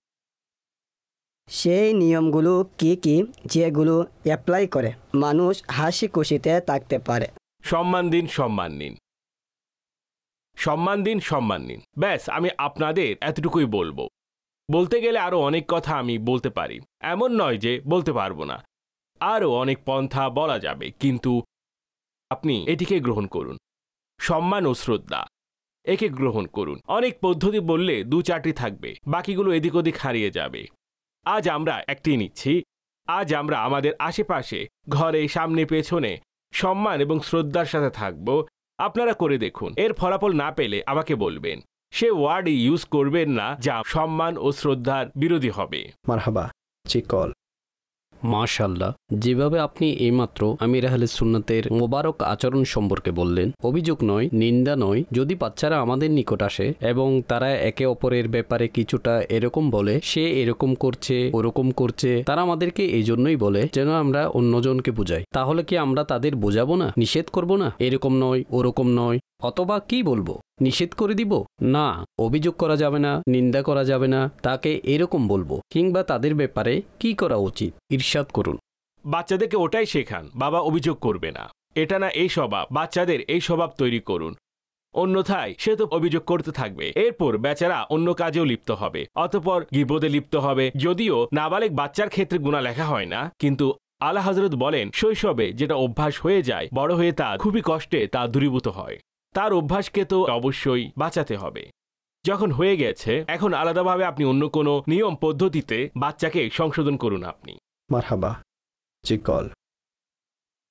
সেই নিয়মগুলো কি কি যেগুলো অ্যাপ্লাই করে মানুষ হাসি খুশিতে থাকতে পারে? সম্মান দিন, সম্মান নিন, সম্মান দিন, সম্মান নিন। ব্যাস, আমি আপনাদের এতটুকুই বলবো। বলতে গেলে আরও অনেক কথা আমি বলতে পারি, এমন নয় যে বলতে পারবো না। আরও অনেক পন্থা বলা যাবে, কিন্তু আপনি এটিকে গ্রহণ করুন। সম্মান ও শ্রদ্ধা, একে গ্রহণ করুন। অনেক পদ্ধতি বললে 2-4টি থাকবে, বাকিগুলো এদিক ওদিক হারিয়ে যাবে। আজ আমরা একটি নিচ্ছি। আজ আমরা আমাদের আশেপাশে, ঘরে, সামনে, পেছনে সম্মান এবং শ্রদ্ধার সাথে থাকব। আপনারা করে দেখুন। এর ফলাফল না পেলে আমাকে বলবেন। সে ওয়ার্ডই ইউজ করবেন না যা সম্মান ও শ্রদ্ধার বিরোধী হবে। মারহাবা। জি, কল। মাশাআল্লাহ, যেভাবে আপনি এইমাত্র আমির আহলে সুন্নাতের মোবারক আচরণ সম্পর্কে বললেন, অভিযোগ নয়, নিন্দা নয়। যদি বাচ্চারা আমাদের নিকট আসে এবং তারা একে অপরের ব্যাপারে কিছুটা এরকম বলে, সে এরকম করছে, ওরকম করছে, তারা আমাদেরকে এই জন্যই বলে যেন আমরা অন্যজনকে বুঝাই। তাহলে কি আমরা তাদের বোঝাবো না, নিষেধ করব না? এরকম নয়, ওরকম নয়, অথবা কি বলবো, নিষেধ করে দিব? না, অভিযোগ করা যাবে না, নিন্দা করা যাবে না, তাকে এরকম বলবো। কিংবা তাদের ব্যাপারে কি করা উচিত ইরশাদ করুন। বাচ্চাদেরকে ওটাই শেখান, বাবা অভিযোগ করবে না, এটা না এই স্বভাব। বাচ্চাদের এই স্বভাব তৈরি করুন, অন্যথায় সে তো অভিযোগ করতে থাকবে। এরপর বেচারা অন্য কাজেও লিপ্ত হবে, অতঃপর গীবতে লিপ্ত হবে। যদিও নাবালেগ বাচ্চার ক্ষেত্রে গুনাহ লেখা হয় না, কিন্তু আলা হযরত বলেন, শৈশবে যেটা অভ্যাস হয়ে যায়, বড় হয়ে তা খুবই কষ্টে তা দূরীভূত হয়। তার অভ্যাসকে তো অবশ্যই বাঁচাতে হবে। যখন হয়ে গেছে, এখন আলাদাভাবে আপনি অন্য কোনো নিয়ম পদ্ধতিতে বাচ্চাকে সংশোধন করুন আপনি। মারহাবা। জি, কল।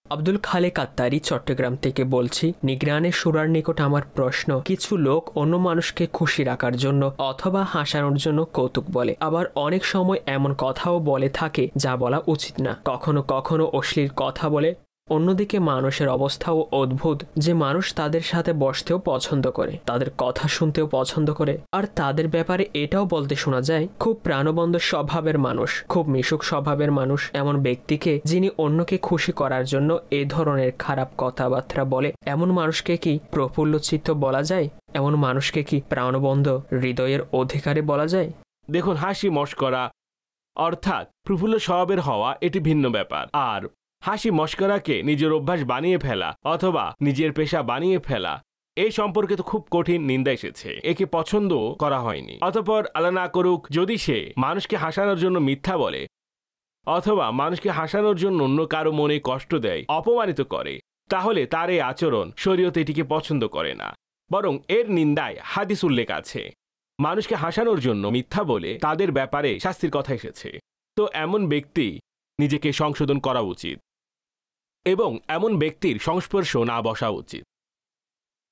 আব্দুল খালেক আত্তারি চট্টগ্রাম থেকে বলছি। নিগরানের সুরার নিকট আমার প্রশ্ন, কিছু লোক অন্য মানুষকে খুশি রাখার জন্য অথবা হাসানোর জন্য কৌতুক বলে, আবার অনেক সময় এমন কথাও বলে থাকে যা বলা উচিত না। কখনো কখনো অশ্লীল কথা বলে। অন্যদিকে মানুষের অবস্থাও অদ্ভুত যে মানুষ তাদের সাথে বসতেও পছন্দ করে, তাদের কথা শুনতেও পছন্দ করে, আর তাদের ব্যাপারে এটাও বলতে শোনা যায় খুব প্রাণবন্ত স্বভাবের মানুষ, খুব মিশুক স্বভাবের মানুষ। এমন ব্যক্তিকে যিনি অন্যকে খুশি করার জন্য এ ধরনের খারাপ কথাবার্তা বলে, এমন মানুষকে কি প্রফুল্ল চিত্ত বলা যায়? এমন মানুষকে কি প্রাণবন্ধ হৃদয়ের অধিকারী বলা যায়? দেখুন, হাসি মশকরা অর্থাৎ প্রফুল্ল স্বভাবের হওয়া এটি ভিন্ন ব্যাপার। আর হাসি মশকরাকে নিজের অভ্যাস বানিয়ে ফেলা অথবা নিজের পেশা বানিয়ে ফেলা, এই সম্পর্কে তো খুব কঠিন নিন্দা এসেছে, একে পছন্দ করা হয়নি। অতঃপর আল্লাহ না করুক যদি সে মানুষকে হাসানোর জন্য মিথ্যা বলে অথবা মানুষকে হাসানোর জন্য অন্য কারো মনে কষ্ট দেয়, অপমানিত করে, তাহলে তার এই আচরণ শরীয়ত এটিকে পছন্দ করে না। বরং এর নিন্দায় হাদিস উল্লেখ আছে। মানুষকে হাসানোর জন্য মিথ্যা বলে তাদের ব্যাপারে শাস্তির কথা এসেছে। তো এমন ব্যক্তি নিজেকে সংশোধন করা উচিত এবং এমন ব্যক্তির সংস্পর্শ না বসা উচিত।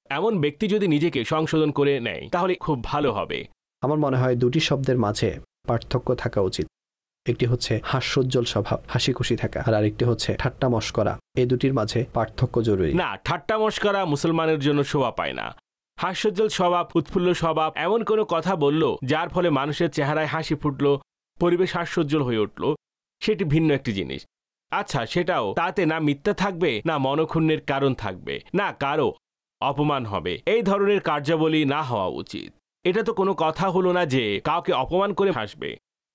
এমন ব্যক্তি যদি নিজেকে সংশোধন করে নেয় তাহলে খুব ভালো হবে। আমার মনে হয় দুটি শব্দের মাঝে পার্থক্য থাকা উচিত। একটি হচ্ছে হাস্যোজ্জ্বল স্বভাব, হাসি খুশি থাকা, আর আরেকটি হচ্ছে ঠাট্টা মশকরা। এই দুটির মাঝে পার্থক্য জরুরি। না, ঠাট্টা মশকরা মুসলমানের জন্য শোভা পায় না। হাস্যোজ্জ্বল স্বভাব, উৎফুল্ল স্বভাব, এমন কোনো কথা বলল যার ফলে মানুষের চেহারায় হাসি ফুটল, পরিবেশ হাস্যোজ্জ্বল হয়ে উঠল, সেটি ভিন্ন একটি জিনিস। আচ্ছা, সেটাও তাতে না মিথ্যা থাকবে, না মনক্ষুণ্ণের কারণ থাকবে, না কারো অপমান হবে। এই ধরনের কার্যাবলী না হওয়া উচিত। এটা তো কোনো কথা হলো না যে কাউকে অপমান করে হাসবে।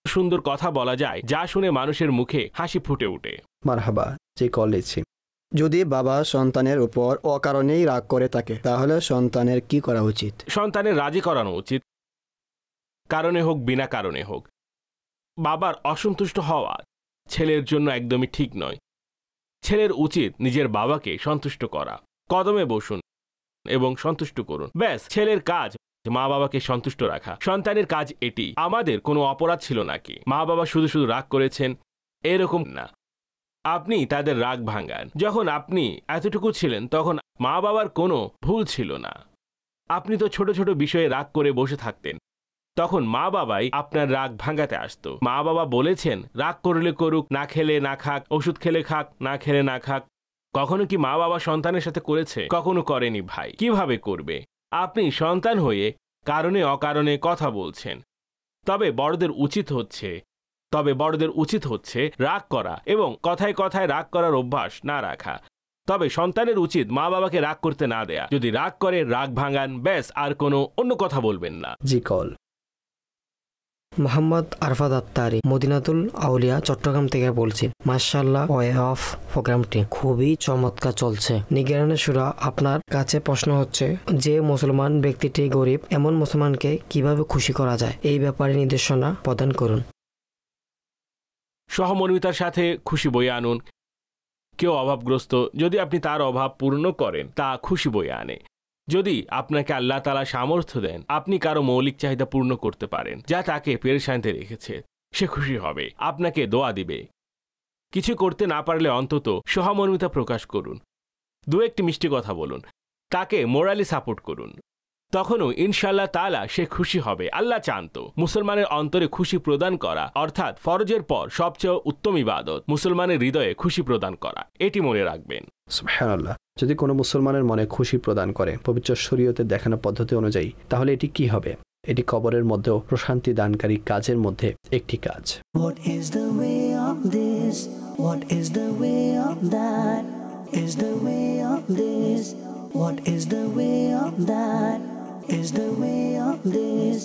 সুন্দর কথা বলা যায় যা শুনে মানুষের মুখে হাসি ফুটে ওঠে। মারহাবা, যে কলেছি। যদি বাবা সন্তানের উপর অকারণেই রাগ করে থাকে তাহলে সন্তানের কি করা উচিত? সন্তানের রাজি করানো উচিত, কারণে হোক বিনা কারণে হোক। বাবার অসন্তুষ্ট হওয়া ছেলের জন্য একদমই ঠিক নয়। ছেলের উচিত নিজের বাবাকে সন্তুষ্ট করা। কদমে বসুন এবং সন্তুষ্ট করুন, ব্যাস। ছেলের কাজ মা বাবাকে সন্তুষ্ট রাখা। সন্তানের কাজ এটি। আমাদের কোনো অপরাধ ছিল নাকি? মা বাবা শুধু শুধু রাগ করেছেন এরকম না, আপনি তাদের রাগ ভাঙান। যখন আপনি এতটুকু ছিলেন তখন মা বাবার কোনো ভুল ছিল না। আপনি তো ছোট ছোট বিষয়ে রাগ করে বসে থাকতেন, তখন মা বাবাই আপনার রাগ ভাঙাতে আসতো। মা বাবা বলেছেন রাগ করলে করুক, না খেলে না খাক, ওষুধ খেলে খাক, না খেলে না খাক। কখনো কি মা বাবা সন্তানের সাথে করেছে? কখনো করেনি ভাই। কিভাবে করবে? আপনি সন্তান হয়ে কারণে অকারণে কথা বলছেন। তবে বড়দের উচিত হচ্ছে রাগ করা এবং কথায় কথায় রাগ করার অভ্যাস না রাখা। তবে সন্তানের উচিত মা বাবাকে রাগ করতে না দেয়া। যদি রাগ করে রাগ ভাঙান, ব্যাস, আর কোনো অন্য কথা বলবেন না। জি কল। মোহাম্মদ আরফাত আত্তারি, মদিনাতুল আউলিয়া, চট্টগ্রাম থেকে বলছি। মাশাআল্লাহ, ওয়ে অফ প্রোগ্রামটি খুবই চমৎকার চলছে। নিগরানের সূরা, আপনার কাছে প্রশ্ন হচ্ছে যে মুসলমান ব্যক্তিটি গরিব, এমন মুসলমানকে কিভাবে খুশি করা যায়, এই ব্যাপারে নির্দেশনা প্রদান করুন। সহমর্মিতার সাথে খুশি বয়ে আনুন। কেউ অভাবগ্রস্ত, যদি আপনি তার অভাব পূর্ণ করেন তা খুশি বয়ে আনে। যদি আপনাকে আল্লাহ তাআলা সামর্থ্য দেন, আপনি কারো মৌলিক চাহিদা পূর্ণ করতে পারেন যা তাকে পেরেশানিতে রেখেছে, সে খুশি হবে, আপনাকে দোয়া দিবে। কিছু করতে না পারলে অন্তত সহমর্মিতা প্রকাশ করুন, দু একটি মিষ্টি কথা বলুন, তাকে মোরালি সাপোর্ট করুন। তখনও ইনশাআল্লাহ তাআলা সে খুশি হবে। আল্লাহ চান তো মুসলমানের অন্তরে খুশি প্রদান করা, অর্থাৎ ফরজের পর সবচেয়ে উত্তম ইবাদত মুসলমানের হৃদয়ে খুশি প্রদান করা। এটি মনে রাখবেন। সুবহানাল্লাহ। যদি কোনো মুসলমানের মনে খুশি প্রদান করে পবিত্র শরীয়তের দেখানো পদ্ধতি অনুযায়ী, তাহলে এটি কি হবে? এটি কবরের মধ্যেও প্রশান্তি দানকারী কাজের মধ্যে একটি কাজ। What is the way of this? What is the way of that? Is the way of this? What is the way of that? Is the way of this?